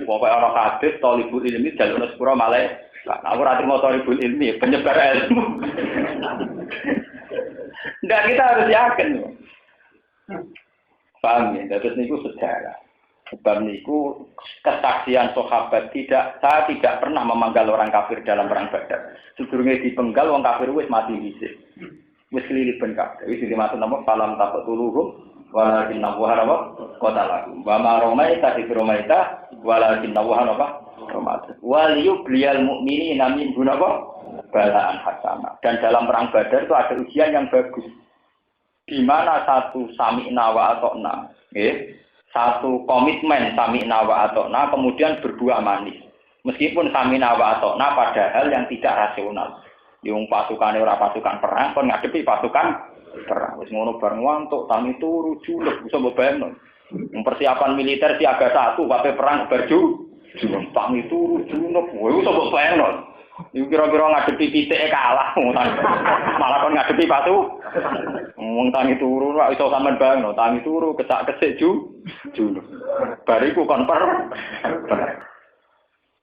Pokoke ana hadis talibul ilmi jalur sepuro malaikat. Aku ora trimo talibul ilmi penyebar ilmu. Ndak kita harus yakin. Paham ya? Terus niku sejarah. Sebab niku kesaksian sahabat saya tidak pernah memanggal orang kafir dalam perang Badar. Sedurunge dipenggal wong kafir wis mati dhisik. Wis kelilipan kabeh. Wis dimaksud napa falam taqtuluhum walakin nawara qatalahu. Wa ma romaita idromaita walakin nawara romaita. Wal yubliyal mu'minina min gunapa balaan hasanah. Dan dalam perang Badar itu ada ujian yang bagus. Di mana satu sami'na wa ata'na, satu komitmen sami'na wa ata'na kemudian berbuah manis. Meskipun sami'na wa ata'na padahal yang tidak rasional. Yung pasukan ora pasukan perang, kon ngadepi pasukan perang. Wis ngono bareng wantuk tani turu julep bisa mbebayangno. Persiapan militer siaga 1 pape perang berju. Tani turu julep, wis bisa mbebayangno. Iku kira-kira ngadepi pitike kalah, malah kon ngadepi patu. Wong tangi turu ora iso sampean bayangno, tangi turu kecak-kecik julep. Bariku kon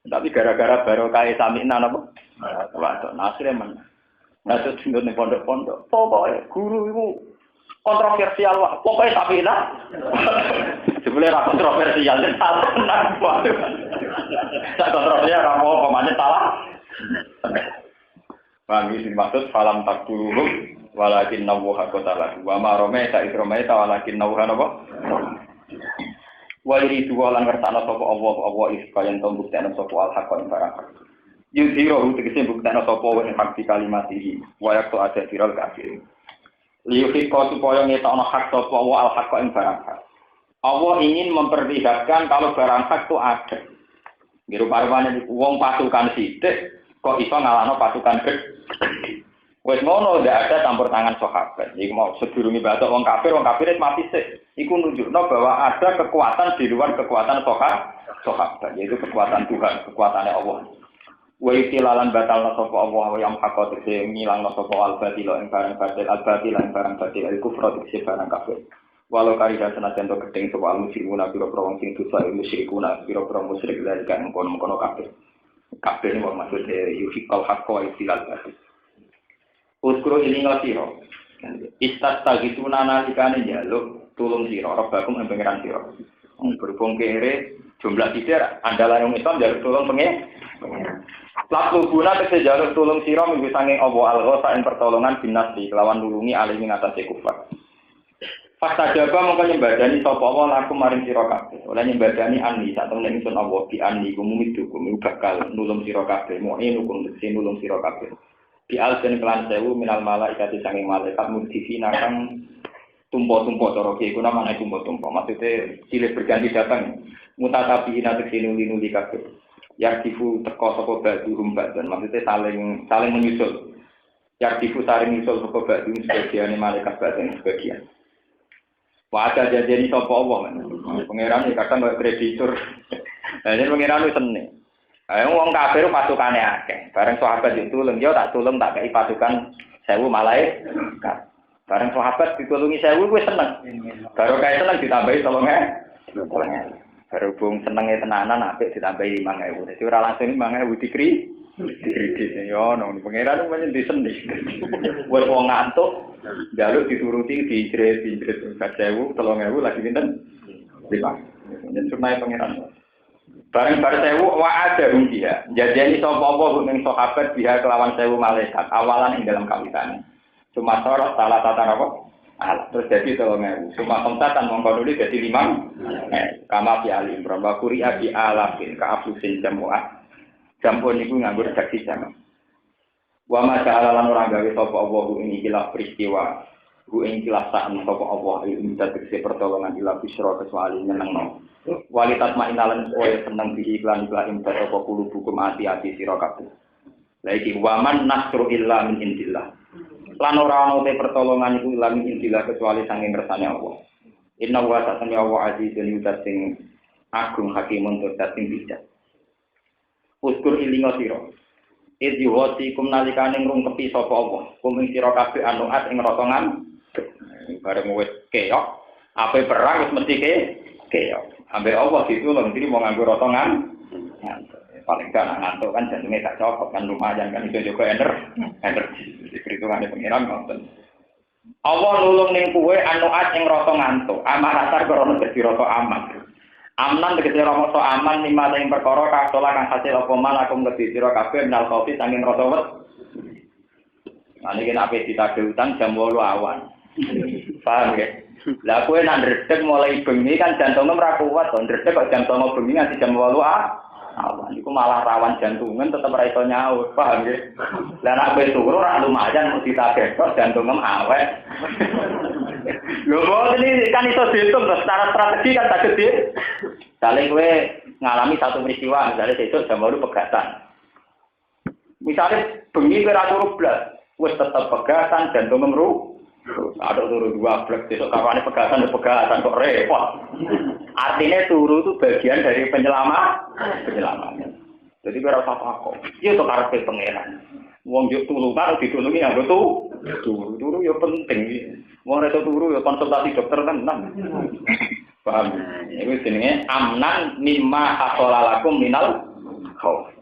Tapi gara-gara barokah sami'na napa? Waduh, nasire men. Nasir tinggal di pondok-pondok. Pokoknya guru itu kontroversial wah. Pokoknya sami'na. Sebenarnya ra kontroversial ten salah. Sak kontroversial ra mau pemane salah. Bagi dimaksud falam takduru walakin nawha qatalah. Wa ma romaita idromaita walakin nawha napa? Wa iridu lan ngertakno sapa Allah iskayan tombukten sapa al-haq ing barang. Yudhiro tegese bukten sapa wa ing hak kalimatihi wa yaktu ada viral kafir. Liyuhiko supaya ngetokno hak sapa wa al-haq ing barang. Allah ingin memperlihatkan kalau barang hak itu ada. Ngiru parwane wong pasukan sithik kok iso ngalahno pasukan gede. Wes ngono ndak ada campur tangan sahabat. Iki mau sedurunge batok wong kafir mati sik. Iku nunjukno bahwa ada kekuatan di luar kekuatan sahabat, yaitu kekuatan Tuhan, kekuatannya Allah. Wa istilalan batal sapa Allah wa yang hakot sing ngilangno sapa al-batil ing barang batil al-batil ing barang batil al-kufra sing barang kafir. Walau karidan senajan to gedeng sapa musyrikuna pira-pira wong sing dosa musyrikuna pira-pira musyrik lan kang kono-kono kafir. Kafir iki maksudnya yufikal haqqa wa istilal batil. Uskro ini ngasiro. Istat tagituna nalikane njaluk tulung sira rabbakum ing pangeran sira. Berhubung kere jumlah tidak andalan wong Islam njaluk tulung pangeran. Lalu guna tegese njaluk tulung sira minggu sanging Allah al-ghasa ing pertolongan binasti kelawan nulungi alih ing atase kufar. Pas sajaba mongko nyembadani sapa Allah laku maring sira kabeh. Oleh nyembadani anni sak temene ingsun Allah di anni kumumit hukum bakal nulung sira kabeh. Mu'in hukum tegese nulung sira kabeh. Di alten kelan sewu minal malaikat sanging malaikat mudhifina kang tumpo-tumpo cara ki iku namane tumpo-tumpo maksude silih berganti datang mutatabiina tegese nuli-nuli kabeh yardifu teko sapa badhum badhan maksude saling menyusul yardifu saring nyusul sapa badhum sebagian malaikat badhan sebagian wadah jadi sapa Allah pangeran kadang kaya kreditur jadi pangeran wis seneng. Wong kafir pasukane akeh. Bareng sahabat ditulung, yo tak tulung tak kei pasukan 1000 malaikat. Bareng sahabat ditulungi 1000 wis seneng. Baru kae seneng ditambahi 3000. Berhubung senenge tenanan apik ditambahi 5000. Dadi ora langsung 5000 dikri. Yo no pangeran men diseni. Wes wong ngantuk, njaluk dituruti dijret 1000, 3000 lagi pinten? 5. Yen sunai pangeran. Bareng-bareng sewu wa ada dia. Jadi sapa apa ning sahabat dia kelawan sewu malaikat awalan ing dalam kawitan. Cuma sorot salah tata apa? Terus jadi 3.000. Cuma kontatan mongko nuli jadi 5. Kama fi alim berapa kuri abi alafin ka afusin jamuah. Jampun niku nganggo redaksi jamak. Wa ma ja'alalan ora gawe sapa Allah ing ikilah peristiwa. Ku ing ikilah sak sapa Allah ing tegese pertolongan ila bisra kecuali nyenengno. Kualitas mainalan kowe seneng diiklan iklan imbat apa kulo buku ati-ati sira kabeh. La iki waman nasru illa min indillah. Lan ora ana te pertolongan iku illa min indillah kecuali sanging kersane Allah. Inna wa ta'ala wa azizun yutating agung hakimun tur dating bijak. Uskur ilinga sira. Idhi wati kum nalikane ngrungkepi sapa Allah. Kum ing sira kabeh anuat ing rotongan. Bareng wis keok, ape perang wis mesti keok. Ambil Allah gitu loh, jadi mau nganggur rotongan, paling gak ngantuk kan jantungnya gak cocok kan lumayan kan itu juga energi, perhitungannya pengiran nonton. Allah nulung ning kuwe anuat yang rasa ngantuk, aman asar korona jadi rasa aman. Amnan tegese rasa aman lima yang perkara kasola kang hasil apa mal aku ngerti sira kabeh menal kopi saking rasa wet. Nah niki nek ape ditagih utang jam 8 awan. Paham ya? Lah kowe nak ndredeg mulai bengi kan jantungmu ora kuat to, ndredeg kok jam 09.00 bengi nganti jam 8 awan. Iku malah rawan jantungan tetep ora iso nyaut, paham ya? Lah nek kowe turu ora lumayan mesti ditagih kok jantungmu awet. Lho kok ini kan iso dihitung secara strategi kan tak gede. Saling kowe ngalami satu peristiwa, misalnya besok jam 8 pegatan. Misalnya bengi kowe ora turu blas, wis tetep pegatan jantungmu meru. Ada turu 2 blek, besok kapan pegatan kok repot. Artinya turu itu bagian dari penyelaman. Jadi kira apa kok? Iya tuh karepe pangeran. Wong yo tulungan ditulungi nganggo turu yo penting. Wong reso turu yo konsultasi dokter tenan. Paham? Iku jenenge amnan mimma hasolalakum minal khauf.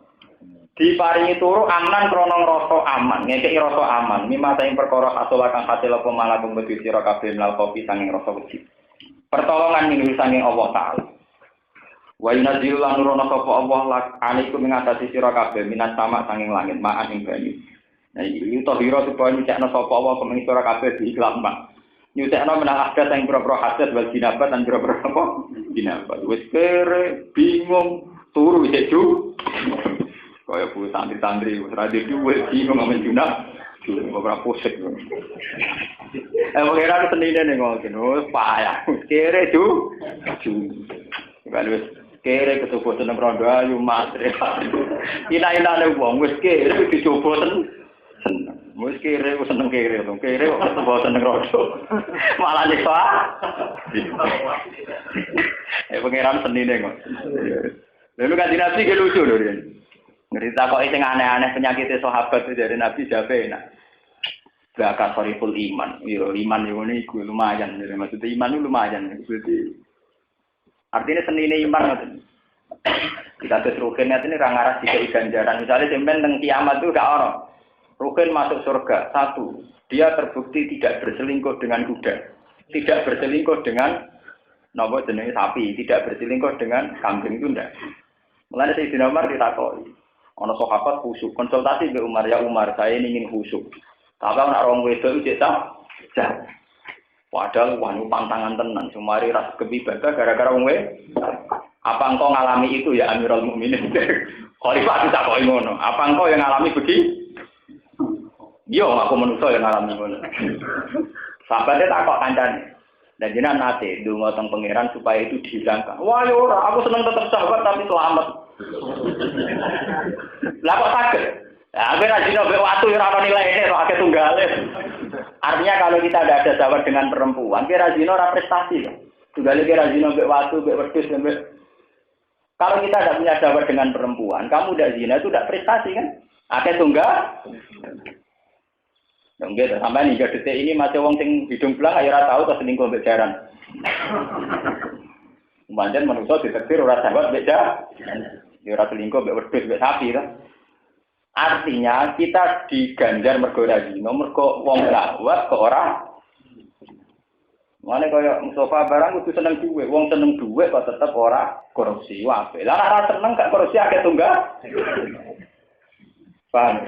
Diparingi turu aman krana ngrasa aman, ngekeki rasa aman. Mimma sing perkara hasil kang hasil apa malakum wedi sira kabeh mlal kopi sanging rasa wedi. Pertolongan ning sanging Allah taala. Wa yunazzilu lan nurono sapa Allah alaikum ing atase sira kabeh minas sama sanging langit ma'an ing banyu. Nah iki tahira supaya nyekno sapa Allah kemeng sira kabeh diikhlas mak. Nyutekno menang adat sing pira-pira hadat wal jinabat lan pira-pira apa? Jinabat. Wis kere bingung turu isih kaya bu santri-santri radio duwe bingung amen junah ora pusing. Pengiran senine ning ngono payah. Kere kan wis kere kecoba seneng rondo ayu matre. Ina-inane wong wis kere dicoba seneng. Wis kere seneng kere kok kecoba seneng rondo. Malah nyekso. Pengiran senine kok. Lalu kan dinasti ke lucu lho dia. Cerita kok sing aneh-aneh penyakit sahabat itu dari Nabi Jabe enak. Bakal soriful iman. Yo iman yo niku lumayan. Maksudnya iman itu lumayan. Artinya senine iman ngoten. Kita terus ini ra ngarah dikai ganjaran. Misalnya sampean teng kiamat itu gak ono. Rukin masuk surga. 1. Dia terbukti tidak berselingkuh dengan kuda. Tidak berselingkuh dengan napa jenenge sapi, tidak berselingkuh dengan kambing itu ndak. Mulane Sayyidina Umar ditakoki. Ana sahabat khusyuk, konsultasi ke Umar, ya Umar, saya ingin khusyuk. Tapi ana orang wedok iki tak. Padahal wanu pantangan tenan, sumari ras kebibaga gara-gara wong apa engkau ngalami itu ya Amirul Mukminin? Khalifah ditakoki ngono. Apa engkau yang ngalami begitu? Yo, aku manusia yang ngalami ngono. Sahabatnya takok kancane. Dan jenengan nate ndonga teng pangeran supaya itu dihilangkan. Wah, yo ora, aku seneng tetap sahabat tapi selamat. Lah kok saged? Ya, akhirnya zina mbek watu ora ono nilaine kok akeh tunggale. Artinya kalau kita tidak ada sahabat dengan perempuan, kira zina ora prestasi kan. Tunggale kira zina mbek watu, mbek wedhus, mbek. Kalau kita tidak punya sahabat dengan perempuan, kamu udah zina itu tidak prestasi kan? Akeh tunggal. Dong gitu, sampai 3 detik ini masih wong sing hidung belang ayo ora tahu terus selingkuh mbek jaran. Kemudian manusia ditetir ora sahabat mbek jaran. Ya ora selingkuh mbek wedhus mbek sapi to. Artinya kita diganjar mergo ora zina, mergo wong lawat kok ora. Mane kaya Mustafa barang kudu seneng duwe, wong seneng duwe kok tetep ora korupsi wae. Lah ora seneng gak korupsi akeh tunggal. Paham?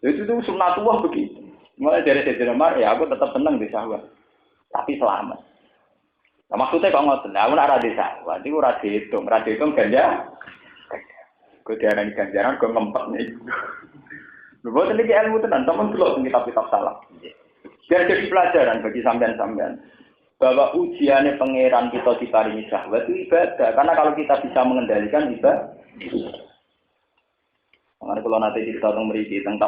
Itu tuh sunatullah begitu. Mulai dari Sayyidina Umar ya aku tetap seneng di sahwat. Tapi selamat. Nah, maksudnya kok ngoten, aku ora di sahwat, iku ora dihitung ganja. Kok diarani ganjaran kok ngempet nih. Lha boten iki ilmu tenan, sampeyan delok kitab-kitab salah. Biar jadi pelajaran bagi sampean-sampean. Bahwa ujiannya pangeran kita diparingi syahwat itu ibadah. Karena kalau kita bisa mengendalikan ibadah. Mengenai kalau nanti cerita tentang meriki, tentang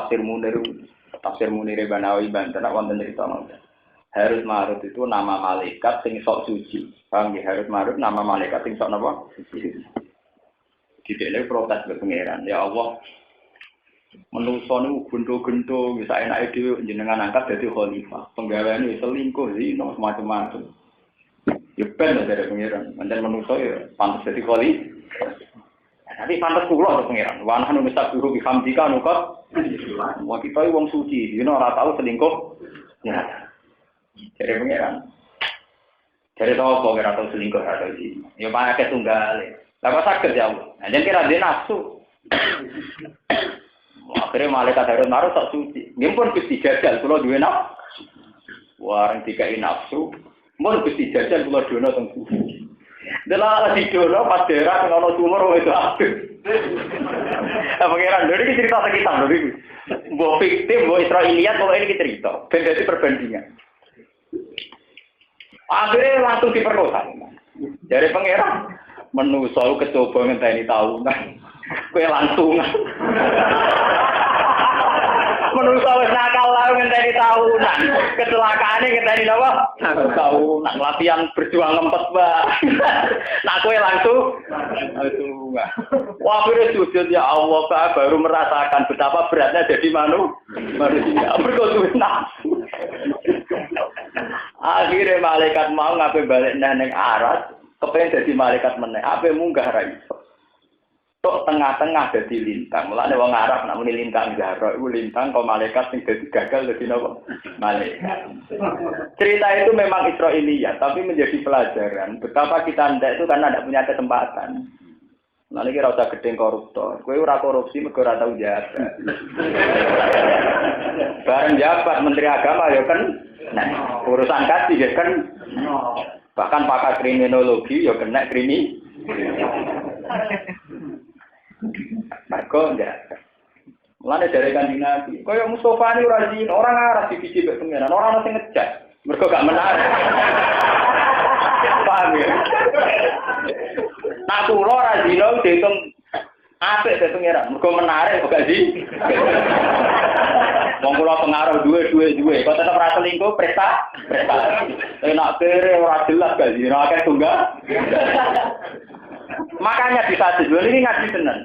tafsir Munir Banawi Banten, wonten cerita nonton. Harut Marut itu nama malaikat sing sok suci. Paham ya? Harut Marut nama malaikat sing sok napa? Suci. Didekne protes ke pangeran. Ya Allah, menungso niku gento-gento bisa enake dhewe jenengan angkat dadi khalifah. Penggaweane selingkuh zina macam-macam. Ya ben dari pangeran, manten menungso ya pantes dadi khalifah. Tapi pantes kula to pangeran. Wa nahnu nastaghfiru bi hamdika nukat. Wong kita wong suci, dina ora tau selingkuh. Ya. Dari pangeran. Dari tahu kok ora tau selingkuh atau iki. Ya pakai tunggale. Lah kok saged ya Allah. Nah, yen kira dene nafsu. Akhirnya malaikat Harun Marut tak suci. Nggih pun Gusti jajal kula duwe nafsu. Warang dikai nafsu. Mun Gusti jajal kula dono teng suci. Delala didono pas daerah ngono sumur wis akeh. Pangeran lho iki cerita sekitar lho iki. Mbok fiktif, mbok Israiliyat pokoke iki cerita. Ben dadi perbandingan. Akhirnya langsung diperkosa. Dari pangeran menungso kecoba ngenteni tahunan. Kowe langsung. Menungso wis nakal lah ngenteni tahunan. Kecelakaane ngenteni napa? Tahunan latihan berjuang ngempet, Mbak. Nah kowe langsung. Wah, akhirnya sujud ya Allah, Pak, baru merasakan betapa beratnya jadi manusia. Berkotu nafsu. Akhirnya malaikat mau ngapain balik neng aras, kepengen jadi malaikat meneh. Apa munggah ra iso. Tok tengah-tengah dadi lintang. Mulane wong Arab nek muni lintang jaro iku lintang kok malaikat sing dadi gagal dadi napa? Malaikat. Cerita itu memang Israiliyat, tapi menjadi pelajaran betapa kita ndak itu karena tidak punya kesempatan. Nah iki ora usah gedeng koruptor. Kowe ora korupsi mergo ora tau jabat. Bareng jabat Menteri Agama ya kan nah, urusan kasih ya kan. Bahkan pakar kriminologi ya kena Mergo enggak. Mulane dari Kanjeng Nabi, kaya Mustofa ini ora zina, orang arah dipiji mek pengenan, orang ana sing ngejak. Mergo gak menarik. Paham ya? Nah, kula ora zina diitung apik ke pengenan, mergo menarik kok gak sih? Wong kula pengaruh duwe, kok tetep ora selingkuh prestasi. Enak kere ora jelas gak zina, akeh tunggal. Makanya di hadis ini ngaji tenan.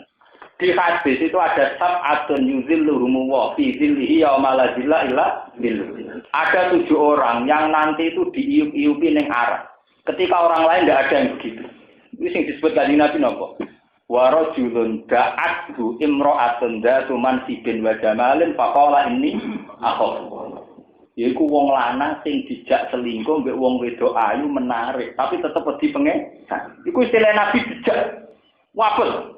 Di hadis itu ada sab'atun yuzilluhum wa fi zillihi yauma la zilla illa zilluh. Ada 7 orang yang nanti itu diiup-iupi ning arah. Ketika orang lain tidak ada yang begitu. Ini sing disebut kanjeng Nabi napa? Wa rajulun da'athu imra'atun dzatu mansibin wa jamalin faqala inni akhaf. Yaiku wong lanang sing dijak selingkuh mbek wong wedok ayu menarik, tapi tetep wedi pengen. Iku istilah Nabi dijak. Wapel.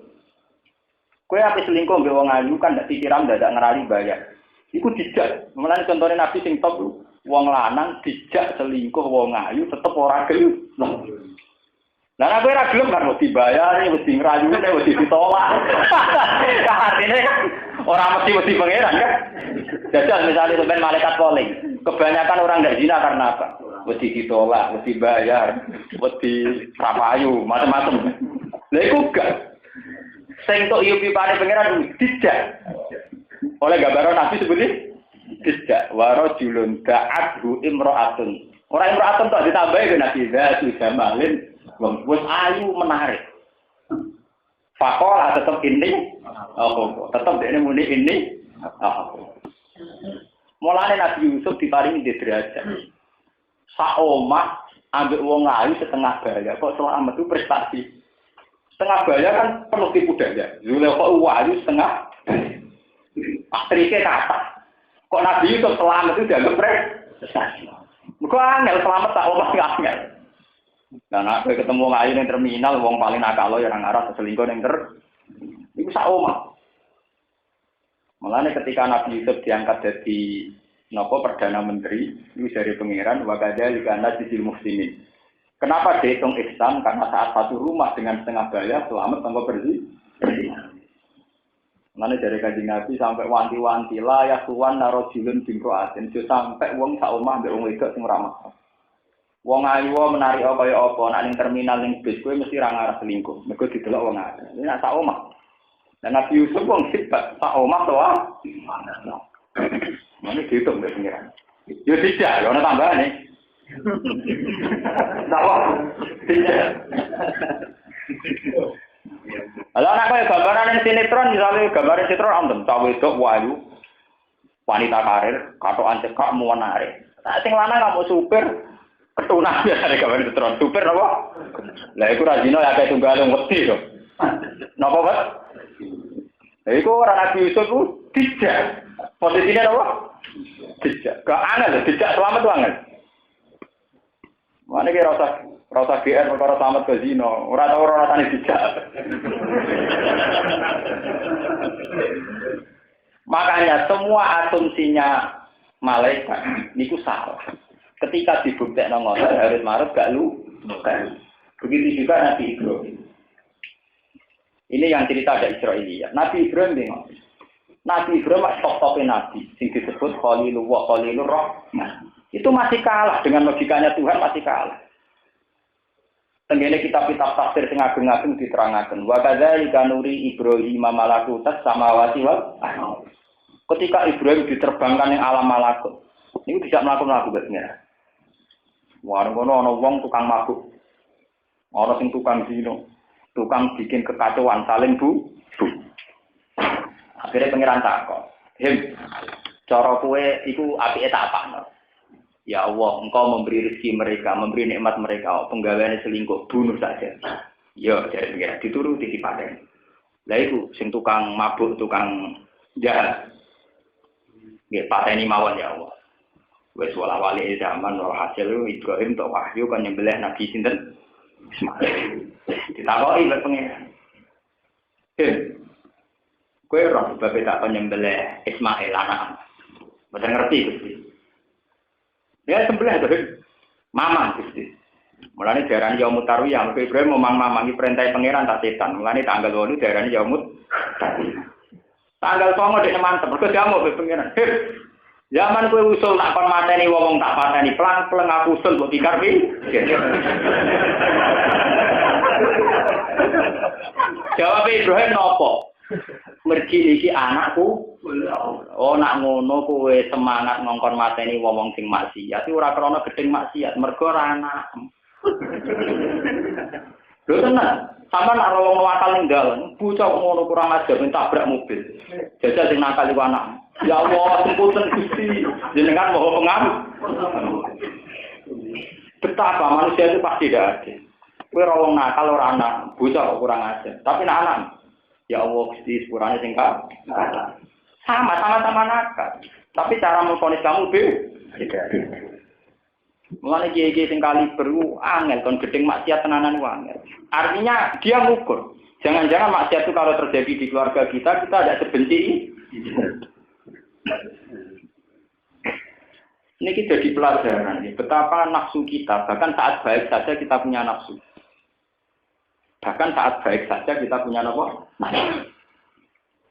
Kowe ape selingkuh mbek wong ayu kan ndak disiram ndak ngerali bayar. Iku dijak. Mulane contone Nabi sing top wong lanang dijak selingkuh wong ayu tetep ora gelem. Lah nek kowe ora gelem kan mesti bayar, mesti ngrayune, mesti ditolak. Artine ora mesti pangeran kan. Jajal misalnya sampean malaikat polling. Kebanyakan orang ndak zina karena apa? Mesti ditolak, mesti bayar, mesti rapayu, macam-macam. Lha iku gak. Sing tok yupi pane pangeran dijak. Oleh gambaran Nabi sebut dijak waro julun da'adhu imra'atun. Ora imra'atun tok ditambahi ke Nabi dzatu jamalin wis ayu menarik. Faqala tetep ini tetep dene muni ini mulane Nabi Yusuf diparingi derajat. Sak omah ambek wong ayu setengah bayar kok selamat itu prestasi. Setengah bayar kan perlu tipu daya. Zulekha ayu setengah. Aktrisnya kata. Kok Nabi Yusuf selamat itu dianggap prestasi. Mergo angel selamat tak omah angel. Lah nek ketemu ngayu ning terminal wong paling nakal ya nang arah selingkuh ning iku sak omah. Mulane ketika Nabi Yusuf diangkat jadi Perdana Menteri, itu dari pangeran wakada likana sisil muhsinin. Kenapa dihitung ihsan? Karena saat satu rumah dengan setengah bayar selamat tanpa bersih. Mulane dari Kanjeng Nabi sampai wanti-wanti la ya tuwan narojilun bimroatin, sampai wong sak omah mbek wong wedok sing ramah. Wong ayu menarik kaya apa, nek ning terminal ning bis kowe mesti ra ngarep selingkuh. Mergo didelok wong akeh. Ini nek sak omah. Dan Nabi Yusuf wong sifat sak omah to ah. Mane dihitung mbek pengiran. Yo tidak, ono tambahane. Sawo. Tidak. Ala nek kaya gambaran sinetron misalnya gambaran sinetron ontem cah wedok wayu wanita karir katokan cekak muwanare. Nek sing lanang kamu supir ketunan biasa gambaran sinetron supir apa? Lah iku ra dino ya kaya tunggal wedi to. Napa, Pak? Lah iku ora Nabi Yusuf ku tidak. Posisinya apa? Tidak. Gak angel, tidak selamat tuh angel. Mana kira rasa GR perkara selamat ke zino. Ora tau ora rasane tidak. Makanya semua asumsinya malaikat niku salah. Ketika dibuktekno ngoten harus marut gak lu. Begitu juga Nabi Ibrahim. Ini yang cerita ada Israiliyah. Nabi Ibrahim bingung. Nabi Ibrahim top-topnya Nabi, yang disebut Khalilullah, Khalilur Rahman. Itu masih kalah dengan logikanya Tuhan, masih kalah. Tenggene kitab-kitab tafsir sing ageng-ageng diterangaken. Wa kadzalika nuri Ibrahim malakutas samawati wal ardh. Ketika Ibrahim diterbangkan yang alam malakut, ini tidak melakukan betnya. Warung kono ana wong tukang mabuk. Ana sing tukang zina, tukang bikin kekacauan saling bu. Akhirnya pengiran takut, cara kue itu apike tak apakno. Ya Allah, Engkau memberi rezeki mereka, memberi nikmat mereka, penggaweane selingkuh, bunuh saja. Ya, jadi pengiran dituruti dipaten. Lah iku sing tukang mabuk, tukang jahat. Nggih pateni mawon ya Allah. Wis wala-wali zaman ora hasil Ibrahim tok wahyu kan nyembelih Nabi sinten? Ismail. Ditakoki lek pengiran. Kue roh sebab tak penyembelih Ismail anak, betul ngerti Gusti. Ya sembelih tuh, mamang Gusti. Mulane diarani yaumut tarwiyah, mergo Ibrahim mamang-mamangi perintah pangeran tak setan. Mulane tanggal 8 diarani yaumut tarwiyah. Tanggal 9 dek mantep, mergo jamu be pangeran. Zaman kue usul tak kon mateni wong tak pateni, pelang-pelang aku usul mbok pikir pi. Jawab Ibrahim nopo? Mergi iki anakku. Oh nak ngono kowe semangat ngongkon mateni wong sing maksiat ora krana gedeng maksiat mergo ora anak. Lho tenan, sampean nek wong nakal ning dalan, bocah ngono kurang ajar mentabrak mobil. Jajal sing nakal iku anak. Ya Allah, punten Gusti, jenengan moho pengaruh. Betapa manusia itu pasti tidak adil. Kowe ora wong nakal ora anak, bocah kurang ajar. Tapi nek anak ya Allah, Gusti, sepurane sing sama-sama nakal. Tapi cara memvonis kamu beda. Mulane kiai-kiai sing kali beru angel kon gedeng maksiat tenanan angel. Artinya dia ngukur. Jangan-jangan maksiat itu kalau terjadi di keluarga kita tidak sebenci. Ini kita jadi pelajaran. Betapa nafsu kita, bahkan saat baik saja kita punya nafsu. Bahkan saat baik saja kita punya apa?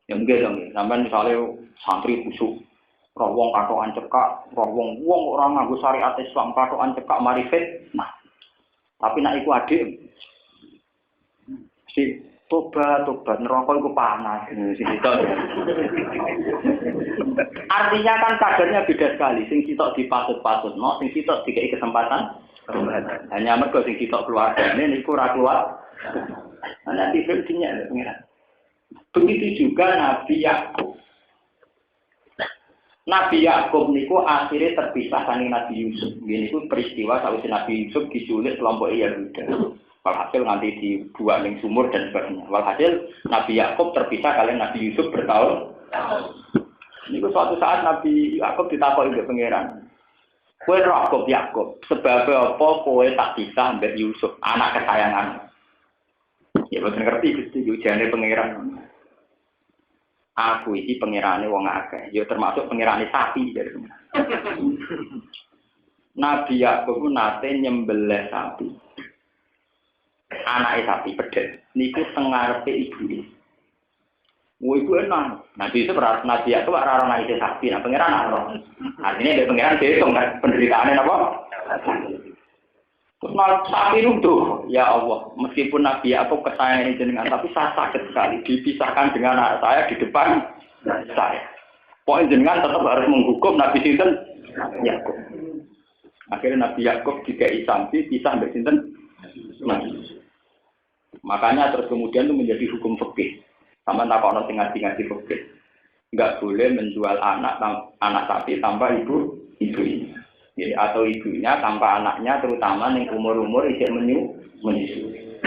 Ya enggak dong, sampai misalnya santri busuk, roh wong katokan cekak, roh wong orang nganggo syariat Islam katokan cekak marifat, nah. Tapi nak iku adil, si tobat neraka iku panas, Artinya kan kadarnya beda sekali, sing sitok dipasut-pasut, no, sing sitok dikai kesempatan. Hanya mergo sing sitok keluargane niku ora keluar. Nanti berartinya pengiran. Begitu juga Nabi Yakub. Nabi Yakub niku akhirnya terpisah dari Nabi Yusuf. Ini itu peristiwa saat Nabi Yusuf diculik kelompok Yahuda. Walhasil nanti dibuang di sumur dan sebagainya. Walhasil Nabi Yakub terpisah kalian Nabi Yusuf bertahun. Ini suatu saat Nabi Yakub ditakoi oleh pangeran. Kowe Yakub, sebab apa kowe tak bisa mbek Yusuf, anak kesayangan. Ya boten ngerti Gusti ujane pangeran. Aku iki pangerane wong akeh, ya termasuk pangerane sapi jadi. Nabi Yakub nate nyembelih sapi. Anake sapi pedhet niku tengarepe ibune. Wo iku enak. Nabi itu berat Nabi Yakub ora ana isi sapi, nah pangeran ora. Artinya dia pangeran dihitung kan penderitaane napa? Terus sapi itu, ya Allah, meskipun Nabi Yakub kesayangan jenengan, tapi saya sakit sekali dipisahkan dengan anak saya di depan saya. Pokoknya jenengan tetap harus menghukum Nabi Sinten Yakub. Akhirnya Nabi Yakub dikai sanksi pisah dari Sinten Nabi. Makanya terus kemudian itu menjadi hukum fikih. Sama tak ono sing ngaji-ngaji fikih. Enggak boleh menjual anak sapi tanpa ibunya. Ya, atau ibunya tanpa anaknya, terutama yang umur-umur isih menyusui.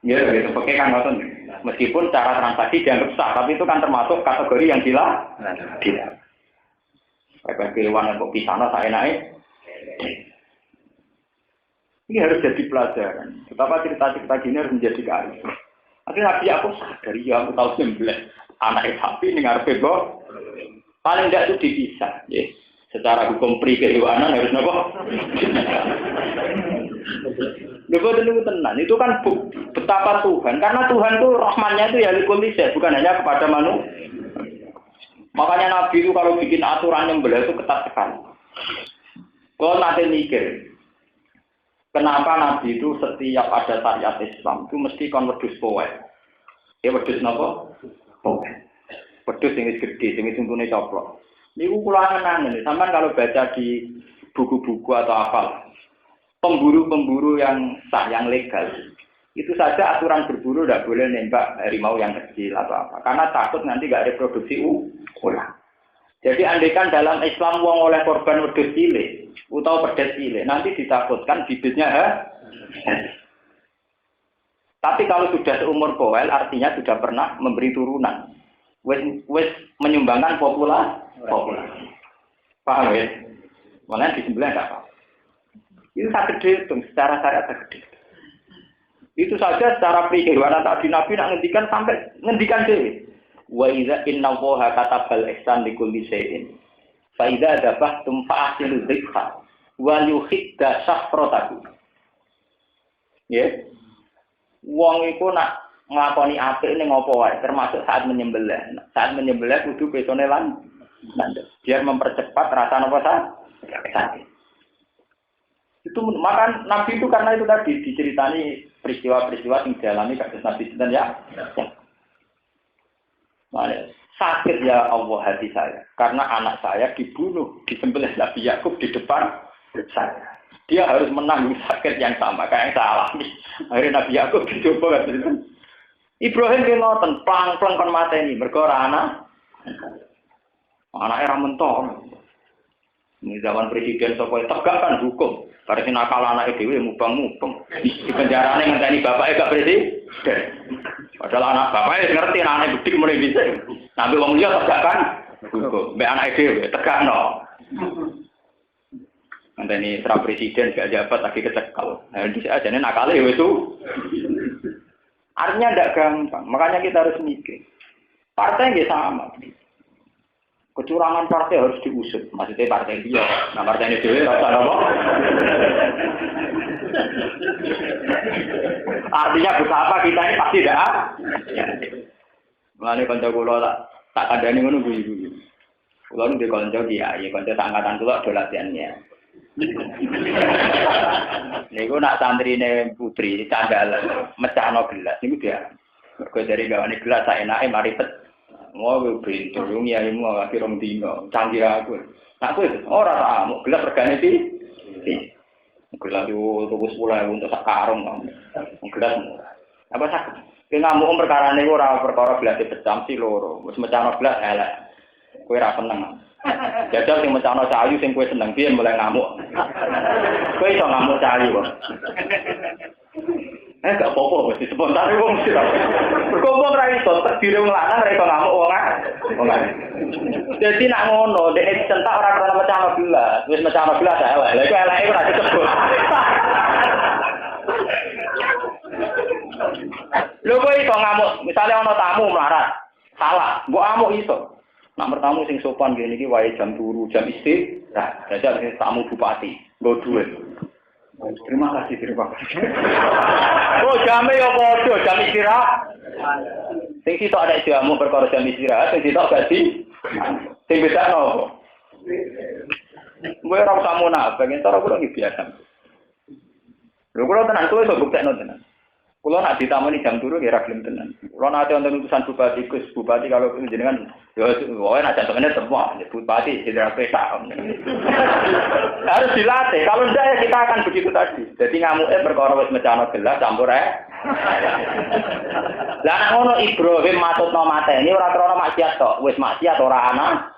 Ya, gitu. Fikih kan ngoten. Meskipun cara transaksi dianggap sah, tapi itu kan termasuk kategori yang dilarang. Kayak kewan kok pisana saya naik. Ini harus jadi pelajaran. Betapa cerita-cerita gini harus menjadi kearifan. Akhirnya Nabi aku sadar, ya aku tahu sembelih anak sapi ini ngarepe kok. Paling tidak itu dipisah. Ya. Secara hukum pri kehewanan harus nopo. Betul tenan. Itu kan betapa Tuhan. Karena Tuhan itu rahmannya itu ya likulise, bukan hanya kepada manusia. Makanya Nabi itu kalau bikin aturan nyembelih itu ketat sekali. Kalau nanti mikir, kenapa Nabi itu setiap ada syariat Islam itu mesti kon wedhus poe. Ya wedhus napa? Poe. Wedhus sing gede, sing tuntune coplok. Niku kula ngenang, sampean kalau baca di buku-buku atau apa, pemburu-pemburu yang sah, yang legal, itu saja aturan berburu tidak boleh nembak harimau yang kecil atau apa, karena takut nanti nggak reproduksi ulang. Jadi andaikan dalam Islam wong oleh korban wedhus cilik atau pedet cilik, nanti ditakutkan bibitnya Tapi kalau sudah seumur poel, artinya sudah pernah memberi turunan. Wes menyumbangkan populasi. Paham ya? Malah disembelih enggak apa. Itu sangat gede, secara syariat sangat gede. Itu saja secara kehewanan tadi Nabi nak ngendikan sampai ngendikan dhewe. Wa idza inna Allaha katabal ihsan li kulli shay'in. Fa idza dabahtum fa'asilu dzikra wa yuhidda safratakum. Ya. Wong iku nak nglakoni apik ning apa wae, termasuk saat menyembelih. Saat menyembelih kudu besone lan biar mempercepat rasa napa sakit. Itu maka Nabi itu karena itu tadi diceritani peristiwa-peristiwa yang dialami kados Nabi sinten ya. Mana sakit ya Allah hati saya karena anak saya dibunuh, disembelih Nabi Yakub di depan saya. Dia harus menanggung sakit yang sama kayak yang saya alami. Akhirnya Nabi Yakub dicoba kan. Ibrahim ki ngoten, plang-plang kon mateni mergo ora anak. Anak era mentor. Ini zaman presiden sapa tegakkan hukum. Karena nakal anak dhewe mubang-mubang. Di penjarane ngenteni bapake gak presiden. Padahal anak bapake ngerti anake gede mulai bisa. Nabi wong liya tegakkan hukum. Mbek anake dhewe tegakno. Ngenteni tra presiden gak jabat lagi kecekal. Nah, di ajane nakale wis itu. Artinya tidak gampang. Makanya kita harus mikir. Partai nggak sama. Kecurangan partai harus diusut. Maksudnya partai dia. Nah partai ini dia rasa apa? Artinya betapa kita ini pasti tidak. Mengenai konco kulo tak ada nih menunggu ibu. Kulo nih konco dia. Ya konco angkatan kulo ada latihannya. Niku nak santrine putri candalan mecahno gelas niku dia. Mergo dari gawane gelas sak enake mari pet. Mau pintu ya ilmu akhir rong dino canggih aku. Aku ora tak gelas regane iki. Gelas yo tuku 10.000 untuk sak karung. Gelas apa sak? Ki ngamuk perkarane ora perkara gelas pecah si loro. Wis mecahno gelas elek. Kowe ora seneng. Jajal sing mecahno cahayu sing kowe seneng piye mulai ngamuk. Kowe iso ngamuk cahayu kok. Gak apa-apa mesti spontan wong mesti. Berkumpul ra iso terdiri wong lanang ra iso ngamuk wong lanang. Dadi nak ngono, dek dicentak ora krono mecah gelas. Wis mecah gelas elek. Lha iku eleke ora disebut. Lho kok iso ngamuk, misale ana tamu melarat. Salah, mbok amuk iso. Nak bertamu sing sopan ngene iki wae jam 3, jam istirahat. Jajal tamu bupati, nggo dhuwit. Terima kasih. Oh, jame yo padha jam istirahat. Sing sitok ada jamu perkara jam istirahat, sing sitok gak di. Sing bedakno. Kowe ora usah munafik, entar kula iki biasa. Lho kula tenan kowe iso buktekno tenan. Kula nak ditamoni jam 3 ya ra gelem tenan. Kula nate wonten utusan bupati Gus, bupati kalau jenengan ya wae nak jantungannya semua, bupati jenderal peta. Harus dilatih. Kalau enggak ya kita akan begitu tadi. Jadi ngamuke perkara wis mecano gelas campur ae. Lah nek ngono Ibrahim matutno mateni ora krana maksiat tok, wis maksiat ora ana.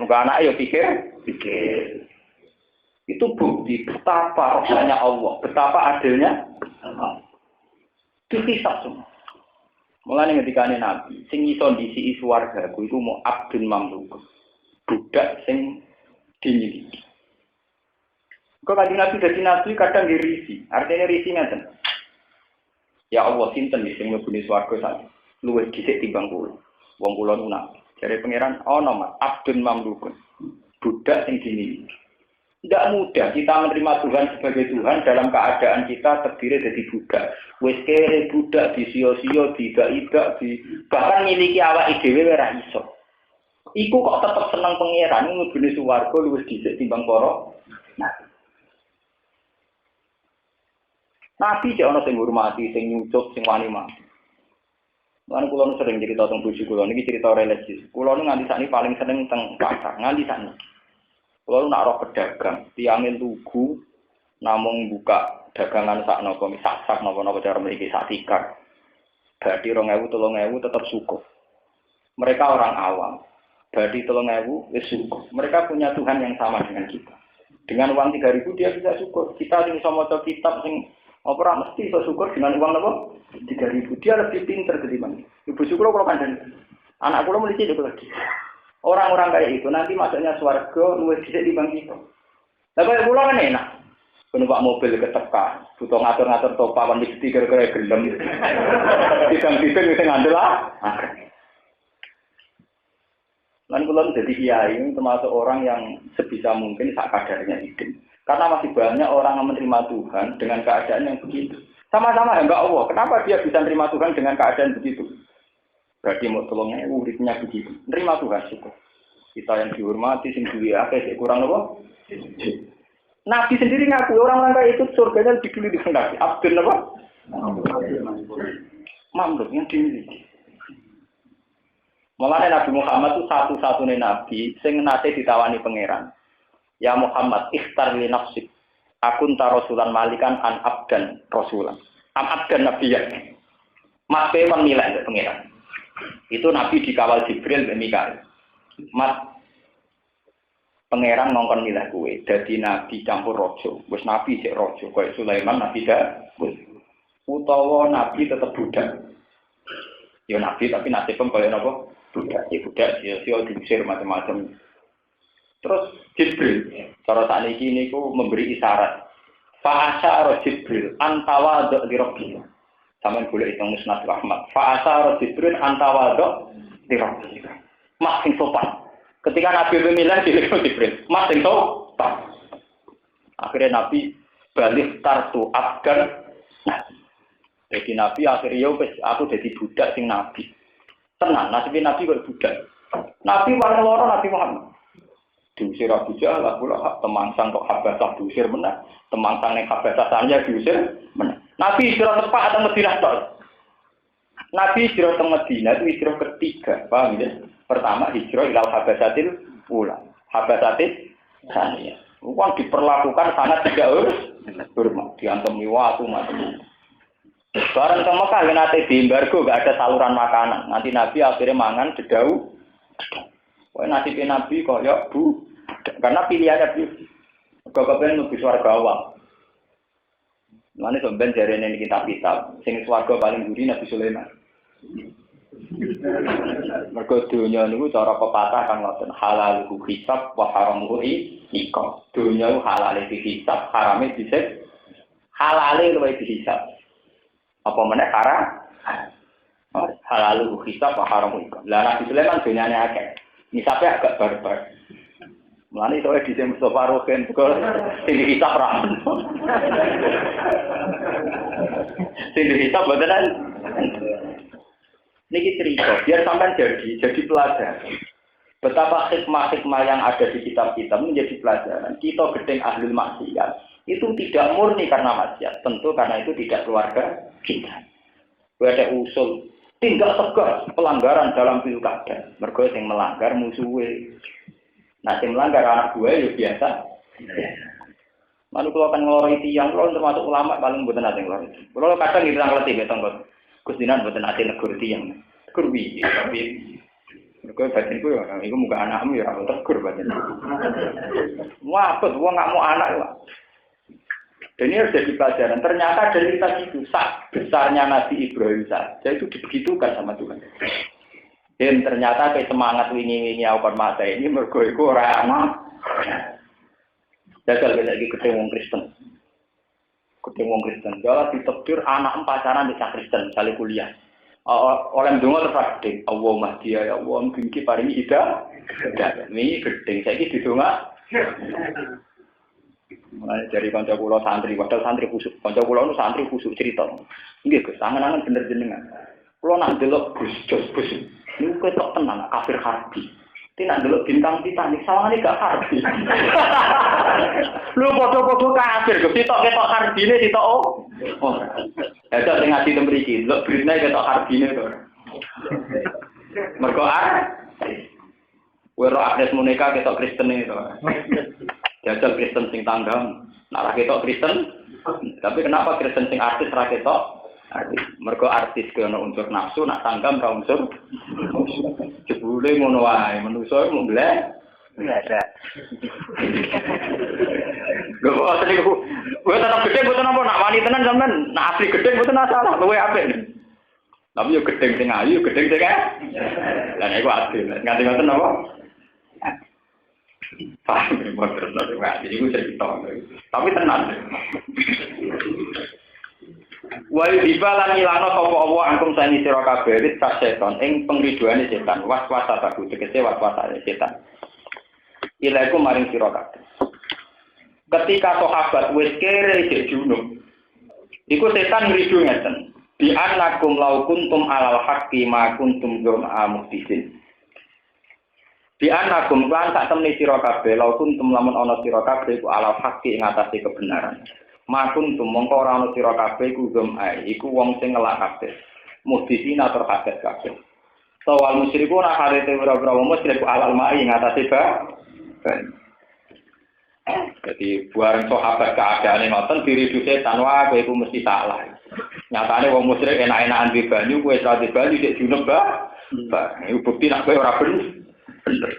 Muga anake ya pikir. Itu bukti betapa rahmatnya Allah, betapa adilnya Allah. Dihisab semua. Mulane ngendikane Nabi, sing iso ndisi swargaku iku mau abdun mamluk. Budak sing dimiliki. Kok kanjeng Nabi dadi nabi kadang dirisi. Artinya risi ngeten. Ya Allah sinten sing mlebu swarga sak luwih dhisik timbang kula. Wong kula nu nabi. Jare pangeran ana Mas abdun mamlukun. Budak sing dimiliki. Tidak mudah kita menerima Tuhan sebagai Tuhan dalam keadaan kita terdiri dari budak. Wis kere budak di sio-sio, tidak bahkan miliki awak dhewe ora iso. Iku kok tetep seneng pangeran mlebune swarga luwih dhisik timbang para nabi. Nabi jek ana sing ngurmati, sing nyucuk, sing wani mati. Lan kula nu sering cerita tentang bojo kula niki cerita religius. Kula nu nganti sakniki paling seneng teng pasar, nganti sakniki. Kalau nak roh pedagang, tiangin lugu, namung buka dagangan sak nopo misak nopo cara memiliki sak tikar. Berarti 2.000, 3.000 tetap syukur. Mereka orang awam. Berarti 3.000 wis syukur. Mereka punya Tuhan yang sama dengan kita. Dengan uang 3.000 dia bisa syukur. Kita sing iso maca kitab sing ora mesti iso syukur dengan uang napa? 3.000. Dia lebih pintar ketimbang. Ibu syukur kalau kandhani. Anak kula mesti juga lagi. Orang-orang kayak itu nanti masuknya swarga luwih dhisik timbang kita. Lah kaya kula kan enak. Numpak mobil ketekan, butuh ngatur-ngatur topawan di stiker kaya gelem. Tidang-tidang wis ngandel ah. Lan kula jadi kiai termasuk orang yang sebisa mungkin sak kadarnya hidup. Karena masih banyak orang yang menerima Tuhan dengan keadaan yang begitu. Sama-sama hamba Allah. Kenapa dia bisa menerima Tuhan dengan keadaan begitu? Berarti mau tolongnya uripnya begitu. Nerima Tuhan syukur. Kita yang dihormati, sing duwe akeh kurang apa? Nabi sendiri ngaku orang kayak itu surganya lebih dulu dikendaki. Abdul apa? Mamluk yang dimiliki. Mulane Nabi Muhammad itu satu-satunya nabi sing nate ditawani pangeran. Ya Muhammad, ikhtar li nafsik. Akun ta rasulan malikan an abdan rasulan. Am abdan nabiyyan. Mas pewan milih pangeran. Itu Nabi dikawal Jibril dan Mikail. Mas, pangeran ngongkon milah kue. Jadi Nabi campur rojo. Wes Nabi cek rojo. Kayak Sulaiman Nabi dah. Utawa Nabi tetap budak. Ya Nabi tapi nasib pembayaran apa? Budak. Ya budak. Ya diusir macam-macam. Terus Jibril. Cara saat ini ku memberi isyarat. Fa'asyara Jibril antawa di Rabbi. Sampai boleh hitung musnad Ahmad. Fa'asar Jibril antawadok dirabbi. Mas sing sopan. Ketika Nabi memilih dilihat Jibril. Mas sing sopan. Akhirnya Nabi balik tartu abdan. Nah, jadi Nabi akhirnya aku jadi budak sing Nabi. Tenang, nasibnya Nabi kok budak. Nabi paling loro Nabi Muhammad. Diusir Abu Jahal, Abu Lahab, temangsang kok Habasah diusir menang. Temangsang yang Habasah saja diusir menang. Nabi hijrah tepat atau Madinah tok. Nabi hijrah ke Madinah itu hijrah ketiga, paham ya? Pertama hijrah ilal Habasatil ula. Habasatil saniyah. Uang diperlakukan sangat tidak hormat, diantemi waktu macam. Barang ke Mekah yang nanti di embargo gak ada saluran makanan. Nanti Nabi akhirnya mangan dedau. Wah nasibnya Nabi kok ya bu, karena pilihannya bu. Kau kepengen lebih swarga awal. Mulane sampeyan jarene kitab-kitab sing swarga paling guri Nabi Sulaiman. Mergo dunya niku cara pepatah kan ngoten halal ku hisab wa haram ku iqam. Dunya halale dihisab, harame disik. Halale luwih dihisab. Apa meneh haram? Halal ku hisab wa haram ku iqam. Lah Nabi Sulaiman dunyane akeh. Hisabe agak barbar. Mulane iso dhisik Mustafa Roken kok sing dihisab ra. Sing dihisab beneran. Niki cerita, biar sampai jadi pelajaran. Betapa hikmah-hikmah yang ada di kitab-kitab menjadi pelajaran. Kita gedeng ahli maksiat itu tidak murni karena maksiat, tentu karena itu tidak keluarga kita. Ada usul tindak tegas pelanggaran dalam pilkada. Mergo sing melanggar musuhe. Nah, sing melanggar anak gue ya biasa. Lalu kalau akan ngeloroi tiang, kalau termasuk ulama paling buatan ada ngeloroi. Kalau kadang kita ngeletih betul betul. Kusinan buatan ada negur tiang, negur biji. Tapi negur batin gue, itu muka anakmu ya kalau tegur batin. Wah, apa? Gua nggak mau anak lah. Dan ini harus jadi pelajaran. Ternyata dari kita itu besarnya Nabi Ibrahim saja itu dibegitukan sama Tuhan. Dan ternyata kayak semangat wingi-wingi awan mata ini mergo iku ora ana. Jagal lagi ketemu Kristen. Ketemu Kristen. Jalan ditekdir anak pacaran di Kristen, misalnya kuliah. Oleh ndonga terus gedhe, Allahumma dia ya Allah mungkin paringi ida. Ini gedhe saiki didonga. Mulai dari kanca kula santri, padahal santri khusuk. Kanca kula nu santri khusuk cerita. Nggih Gus, angen-angen bener jenengan. Kula nak delok Gus Jos Gus. Niku ketok tenan kafir harbi. Tidak delok bintang Titanic sawangane gak harbi. Lu padha-padha kafir, ketok harbine sitok oh. Ya sing ngaji tem mriki, delok berita ketok harbine to. Mergo Wero akses moneka ketok Kristen itu. Jajal Kristen sing tanggam. Nah ra ketok Kristen. Tapi kenapa Kristen sing artis ra ketok? Mergo artis ke ana unsur nafsu, nak tanggam ra unsur. Jebule ngono wae, manusa mung blek. Ada. Lho kok asli ku. Kowe tetep gedhe mboten apa nak wani tenan sampean, nak asli gedhe mboten masalah, luwe apik. Tapi yo gedhe sing ayu, gedhe sing lah nek ku adil. Nganti ngoten apa? Paham modern nggak? Jadi gue cerita, tapi tenang. Wal dibalan ilano sopo Allah angkum sani sira kabeh wis setan ing pengriduane setan waswasa taku tegese waswasa setan. Ilaiku maring sira kabeh. Ketika sahabat wis kere isih junub. Iku setan ngridu ngeten. Bi annakum law kuntum alal haqqi ma kuntum jum'a muhtisin. Di anakum lan sak temne sira kabeh law kuntum lamun ana sira kabeh iku alal haqqi ing atase kebenaran. Makun mongko ora ana sira kabeh iku gumai iku wong sing ngelak kabeh. Muhdisina tur kaget kabeh. Sawal musyriku ora harete ora-ora wong musyrik alal mai ing atase ba. Jadi buaran sahabat keadaane ngoten diridu setan wae kowe iku mesti salah. Nyatane wong musyrik enak-enakan di banyu kowe ora di banyu sik junub ba. Iku bukti nek kowe ora bener. Bener.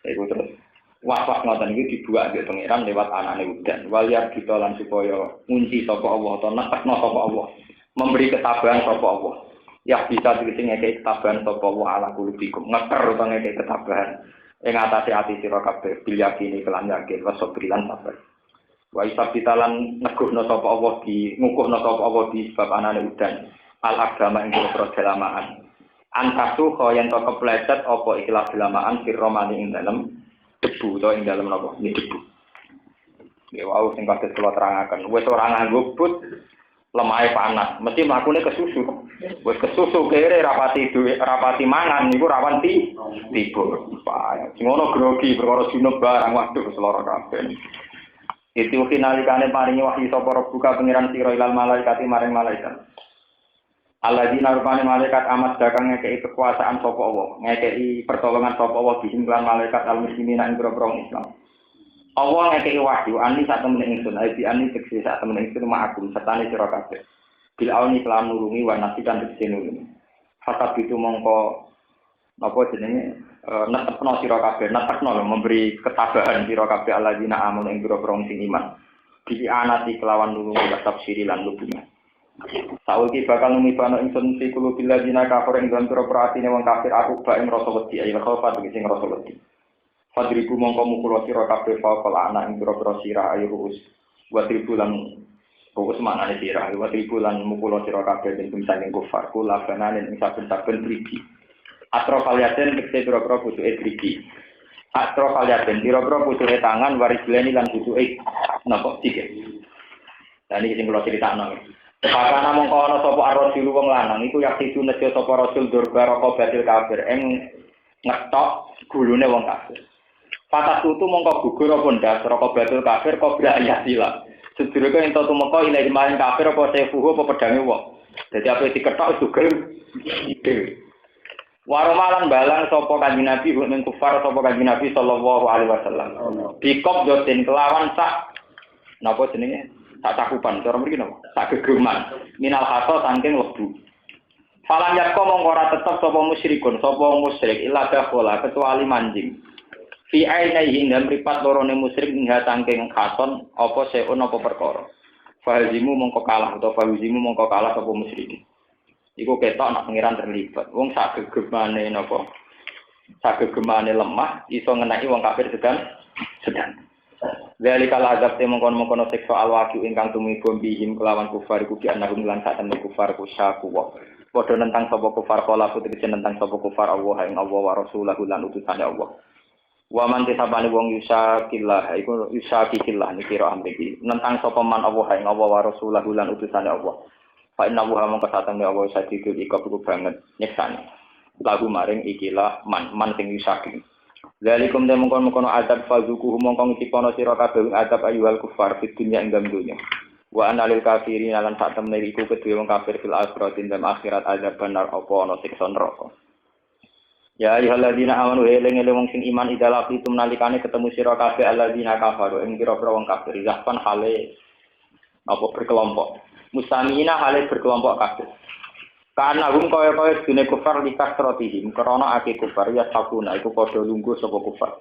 Iku terus wafat ngoten iki dibuak mbek pangeran lewat anane udan. Waliyar ditolan supaya ngunci sapa Allah atau nekno sapa Allah. Memberi ketabahan sapa Allah. Ya bisa dikene ngekek ketabahan sapa Allah ala kulubikum. Ngeker utawa ngekek ketabahan ing atase ati sira kabeh bil yakini kelan yakin wasobrilan sabar. Wa isab ditalan neguhna sapa Allah di ngukuhna sapa Allah di sebab anane udan. Al agama ing prodelamaan. Antasu yang to kepleset apa ikhlas delamaan firromani ing dalem debu to ing dalem napa ini debu. Ya wau sing kados kula terangaken wis ora nganggo but lemahe panas mesti mlakune kesusu. Wis kesusu kere rapati duwe rapati mangan niku rawan tiba. Sing ngono grogi perkara junub barang waduh seloro kabeh. Itu finalikane paringi wahyu sapa buka pengiran sira ilal malaikat maring malaikat. Alladzina rupane malaikat amat dagang ngekei kekuasaan sapa Allah, ngekei pertolongan sapa Allah dihimblan malaikat al-muslimina ing grobong Islam. Allah ngekei wahyu ani sak temene ingsun, ai ani tegese sak temene ingsun ma'akum sertane sira kabeh. Bil auni kelam nulungi wa nasikan tegese nulungi. Fakat itu mongko napa jenenge netepno sira kabeh, netepno memberi ketabahan sira kabeh alladzina amanu ing grobong sing iman. Di anati kelawan nulungi tafsiri lan hubungan. Saulki bakal numibano ingsun fi qulubil ladzina kafaru ing dalam pira-pira atine wong kafir aku bak ing rasa wedi ayo khofa sing rasa wedi. Fadriku mongko mukul sira kabeh faqal ana ing pira-pira sira ayo ruus. Wa tribulan ruus manane sira wa tribulan mukul sira kabeh ing saking kufar kula bananen ing saben-saben driji. Atro kaliaten kete pira-pira pucuke driji. Atro kaliaten pira-pira pucuke tangan warijleni lan pucuke napa tiga. Dan iki sing kula critakno. Pakana mongko ana sapa ar-rajul wong lanang iku yakti nejo sapa rajul durba roko batil kafir ing ngetok gulune wong kafir. Patah tutu mongko gugur apa ndas roko batil kafir kok berayatila. Sedurunge ento tumeka ilahi maring kafir apa sefuhu apa pedange wong. Dadi ape diketok juga ide. Waromalan balang sapa kanjeng Nabi ning kufar sapa kanjeng Nabi sallallahu alaihi wasallam. Bikop joten kelawan sak napa jenenge? Sak cakupan, cara mriki napa? Sak gegeman. Minal hato saking lebu. Falam yakko mongko ora tetep sapa musyrikun, sapa musyrik illa dakhala kecuali manjing. Fi ainihi ing mripat lorone musyrik ing saking khason apa seun apa perkara. Fahazimu mongko kalah utawa fahazimu mongko kalah sapa musyrik. Iku ketok nak pengiran terlibat. Wong sak gegemane napa? Sak gegemane lemah iso ngenaki wong kafir sedang. Zalikal azab mongkon-mongkon siksa alwaqi ingkang tumiba bihim kelawan kufar iku ki anakung lan saten kufar kusyaku wa. Padha nentang sapa kufar kala putri nentang sapa kufar Allah ing Allah wa rasulahu lan utusane Allah. Wa man tisabane wong yusakillah iku yusakillah niki ra ambeki. Nentang sapa man Allah ing Allah wa rasulahu lan utusane Allah. Fa inna wa mongko satene Allah sadidul ikabu banget nyeksane. Lagu maring ikilah man sing yusakin. Zalikum de mongkon-mongkon azab fazuku mongkon ngicipono sira kabeh azab ayyuhal kufar fid dunya ing dalem dunya. Wa analil kafirin lan sak temne iku kedue wong kafir fil akhirat ing dalem akhirat azab benar apa ana siksa neraka. Ya ayyuhalladzina amanu eling-eling wong sing iman idalafi tum nalikane ketemu sira kabeh alladzina kafaru ing pira-pira wong kafir zahpan hale apa berkelompok. Mustamina hale berkelompok kabeh. Karena hum kaya-kaya dene kufar likasrotihim krana ake kufar ya sakuna iku padha lungguh sapa kufar.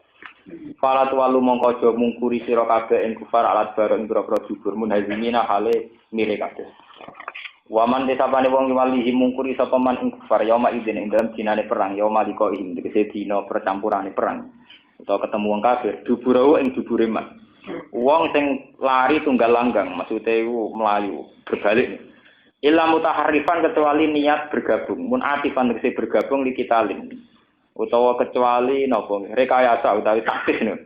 Fala tuwalu mongko aja mungkuri sira kabeh ing kufar alat bareng boro-boro jubur munhazimina hale mire kabeh. Waman desapane wong walihi mungkuri sapa man ing kufar yauma idzin ing dalem dinane perang yauma liqa'ihim tegese dina percampurane perang utawa ketemu wong kafir duburahu ing dubure man. Wong sing lari tunggal langgang maksude iku mlayu berbalik. Illa mutaharrifan kecuali niat bergabung, mun atifan tegese bergabung li kitalin. Utawa kecuali napa rekayasa utawi taktis niku.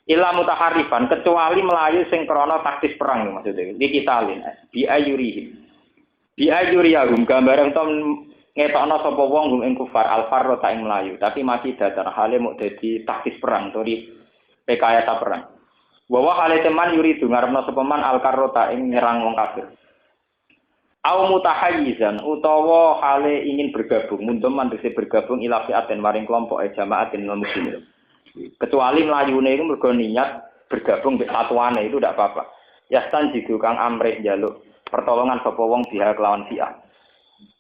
Illa mutaharrifan kecuali melayu sing krana taktis perang maksudnya li kitalin. Bi ayurihim. Bi ayuriyahum gambaran to ngetokno sapa wong gum ing kufar al-farra ta ing melayu, tapi masih datar hale muk dadi taktis perang utawi rekayasa perang. Wa hale teman yuridu ngarepno sapa man al-karrota ing nyerang wong kafir. Au mutahayyizan utawa hale ingin bergabung mundum mandese bergabung ila fi'aten maring kelompok jamaatin muslimin. Kecuali mlayune iku mergo niat bergabung mbek satuane itu ndak apa-apa. Yastan jidu kang amrih njaluk pertolongan sapa wong biha kelawan fi'ah.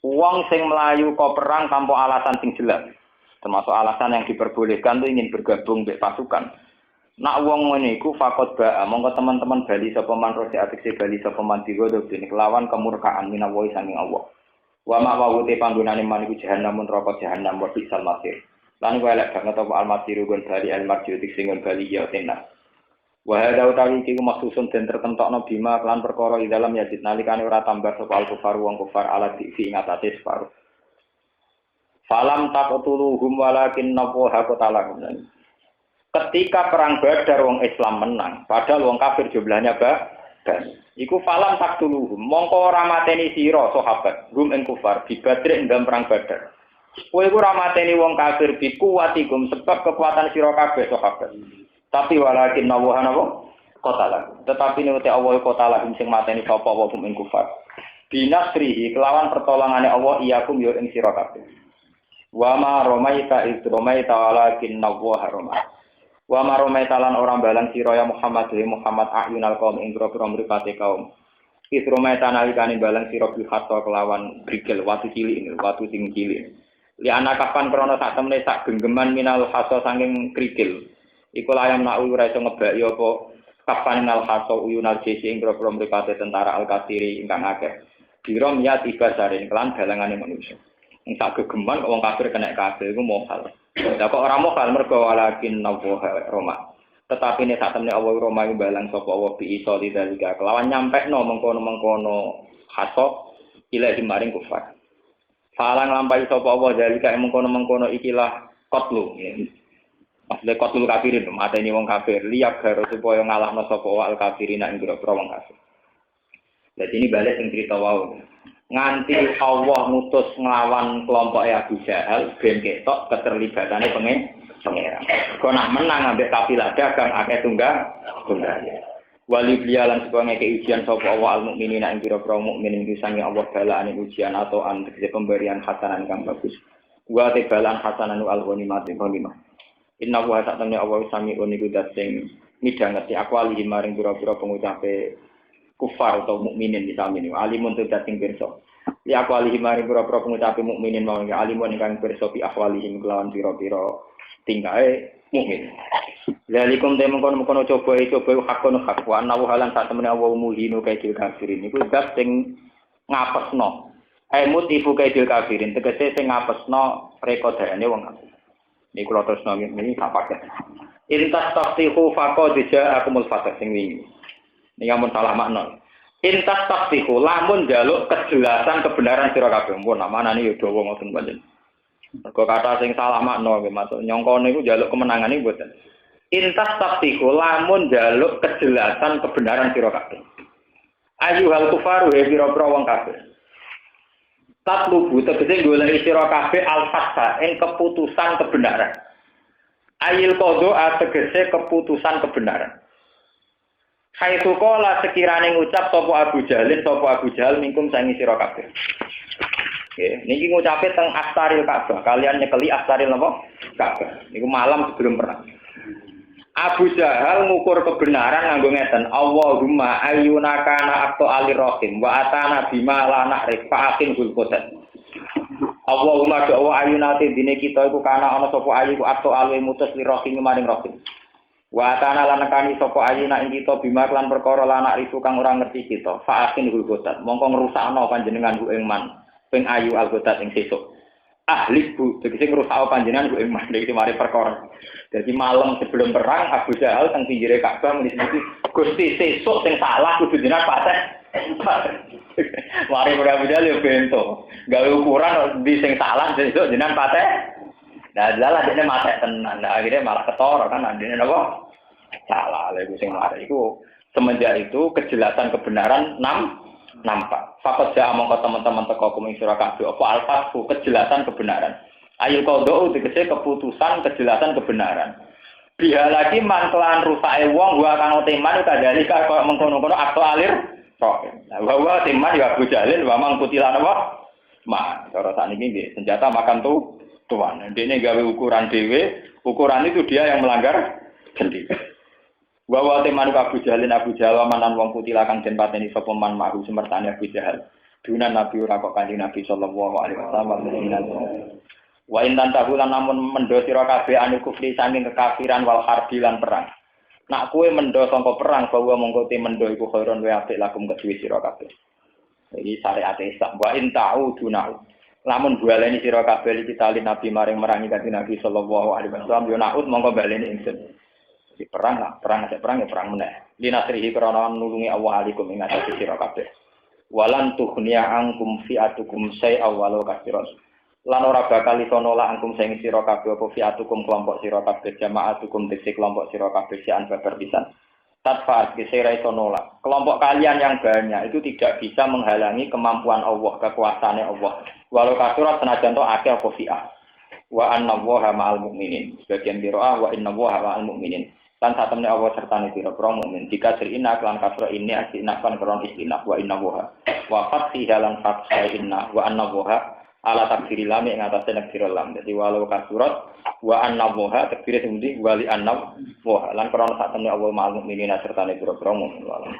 Wong sing mlayu kok perang tanpa alasan sing jelas. Termasuk alasan yang diperbolehkan tuh ingin bergabung mbek pasukan. Nak wong ngene iku fakot ba, monggo teman-teman bali sapa man rosi atikse bali sapa man digodo dene kelawan kemurkaan minawi saking Allah. Wa ma wawute panggonane man iku jahanam neraka jahanam wa bisal masir. Lan wae lek banget apa al-masir gon bali al-marji sing gon bali ya tenan. Wa hada utawi iki maksusun den tertentokno bima lan perkara ing dalam yazid nalikane ora tambah sapa al-kufar wong kufar ala di ing atase separuh. Falam taqtuluhum walakin nawaha qatalahum. Ketika perang Badar wong Islam menang, padahal wong kafir jumlahnya banyak. Iku falam taqtuluhum, mongko ora mateni sira sahabat, gum ing kufar di Badr ing dalam perang Badar. Kowe iku ora mateni wong kafir bi kuwatikum sebab kekuatan sira kabeh sahabat. Tapi walakin nawaha napa? Qatalah. Tetapi nek Allah qatalah sing mateni sapa wa gum ing kufar. Binasrihi kelawan pertolongane Allah iyakum yo ing sira kabeh. Wa ma romaita iz romaita walakin nawaha romah. Wa maromai talan orang balang sira ya Muhammad Muhammad ayunal kaum ing grobro mripate kaum. Isromai tanalikane balang sira bil hatta kelawan brigel watu cilik ini, watu sing cilik. Li ana kapan krana sak temene sak genggeman minal hatta saking krikil. Iku layam nak ora iso ngebaki apa kafaninal haso uyunal jesi ing grobro mripate tentara al-kafiri ingkang akeh. Birom ya tiba saring kelan dalangane manusia. Ing sak gegeman wong kafir kena kabeh iku mohal. Lah kok ora mohal mergo walakin nawaha Roma. Tetapi nek sak temne Allah Roma iku balang sapa Allah bi iso didalika kelawan nyampekno mengkono-mengkono haso ilahi maring kufar. Falang lampahi sapa Allah dalika mengkono-mengkono ikilah qatlu. Maksudnya kotul kafirin, mateni wong kafir, liyak garo supaya ngalahno sapa wal kafirin ing grobro wong kafir. Jadi ini balik sing cerita wau. Nganti Allah ngutus nglawan kelompok Abu Jahal ben ketok keterlibatane pangeran. Kok nak menang ambek kafilah dagang akeh tunggang. Wali blialan supaya ngeke ujian sapa Allah al mukminina ing grobro mukmin ing sange Allah balaane ujian atau tegese pemberian hasanan kang bagus. Wa tebalan hasananu al ghanimah. Inna wa ta'ala Allah sami uniku dasing midhangeti akwali maring pira-pira pengucape kufar atau mukminin disami alimun tu dasing pirsa li akwali maring pira-pira pengucape mukminin mau alimun ingkang pirsa bi akwali kelawan pira-pira tingkae mukmin lalikum te mengkono coba hakon hak wa ana halan sak temene Allah muhinu kaidil kafirin niku dasing ngapesno mutifu kaidil kafirin tegese sing ngapesno rekodane wong kafir. Ini kalau terus nongin ini tak pakai. Intas taktihu fako dijak akumul fatah sing wingi. Ini yang salah makna. Intas taktihu lamun jaluk kejelasan kebenaran sira kabeh. Mun namane yo dawa ngoten panjen. Mergo kata sing salah makna nggih masuk nyongkone iku jaluk kemenangan iki mboten. Intas taktihu lamun jaluk kejelasan kebenaran sira kabeh. Ayyuhal kufaru he pira-pira wong kabeh. Tatlubu tegese golek sira kabeh al-fatha ing keputusan kebenaran. Ayil qadha tegese keputusan kebenaran. Haitsu qala sekirane ngucap sapa Abu Jahal mingkum sangi sira kabeh. Nggih, niki ngucape teng Astaril Ka'bah, kalian nyekeli Astaril napa? Ka'bah. Niku malam sebelum perang. Abu Jahal ngukur kebenaran nganggo ngeten, Allahumma ayyuna kana aqtu alir rahim wa atana bima la na'rif fa'akin hul qudat. Allahumma doa ayyuna dine kita iku kana ana sapa ayu aqtu alwe mutus li rahim maring rahim. Wa atana lan nekani sapa ayyuna ing kita bima lan perkara la na'rif kang ora ngerti kita fa'akin hul qudat. Mongko ngrusakno panjenengan ku ing man ping ayu al qudat ing sesuk. Ahli bu, tegese ngrusakno panjenengan ku ing man iki mari perkara. Jadi malam sebelum perang Abu Jahal teng pinggire Ka'bah muni Gusti sesuk sing salah kudu jenengan pateh. Mari Abu Jahal yo bento. Gawe ukuran di sing salah sesuk jenengan pateh. Nah, dalah dene mate tenan. Nah, akhirnya malah ketara kan andene napa? Salah lha iku sing mari iku semenjak itu kejelasan kebenaran nampak. Fakat ja mongko teman-teman teko kuming sira kabeh apa al-fathu kejelasan kebenaran. Ayul qadha tegese keputusan kejelasan kebenaran. Biha lagi mangklan rusake wong gua kang teman kadali kok mengkono-kono akto alir kok. Bahwa teman ya Abu Jalil wa mang kutilan apa? Ma, cara sakniki nggih senjata makan tuan. Dene gawe ukuran dhewe, ukuran itu dia yang melanggar janji. Bahwa teman Abu Jalil manan wong kutila kang den pateni sapa man mahu semertane Abu Jahal. Dunan Nabi ora kok Kanjeng Nabi sallallahu alaihi wasallam. Wa intan tahulan namun mendo sira kabeh anu kufri saking kekafiran wal harbi lan perang. Nak kowe mendo sangka perang bahwa mongko te mendo iku khairon wa apik lakum kedue sira kabeh. Iki syariat Islam wa in ta'uduna. Lamun baleni sira kabeh iki tali Nabi maring merangi Kanjeng Nabi sallallahu alaihi wasallam yo naud mongko baleni ingsun. Di perang ya perang meneh. Linasrihi krana nulungi Allah alaikum ing atase sira kabeh. Walan tughniya angkum fi'atukum say'a walau kasiron. Lan ora bakal iso nolak angkum sing sira kabeh apa fiatukum kelompok sira kabeh jamaatukum dise kelompok sira kabeh sian babar pisan. Tatfar dise ra iso nolak. Kelompok kalian yang banyak itu tidak bisa menghalangi kemampuan Allah, kekuasaane Allah. Walau kasurat senajan to akeh apa fi'ah. Wa annallaha ma'al mu'minin. Sebagian qiraah wa innallaha ma'al mu'minin. Lan satemene Allah sertane pira-pira mukmin. Jika sirina lan kasra ini asina kan kron istinaf wa innallaha. Wa fathi lan fathha inna wa annallaha ala takdiri lam ing atase takdir lam. Dadi walau kasurat wa annallaha takdire sing ndi wali annallaha lan krana sak temne Allah ma'al mukminin sertane pira-pira mukmin.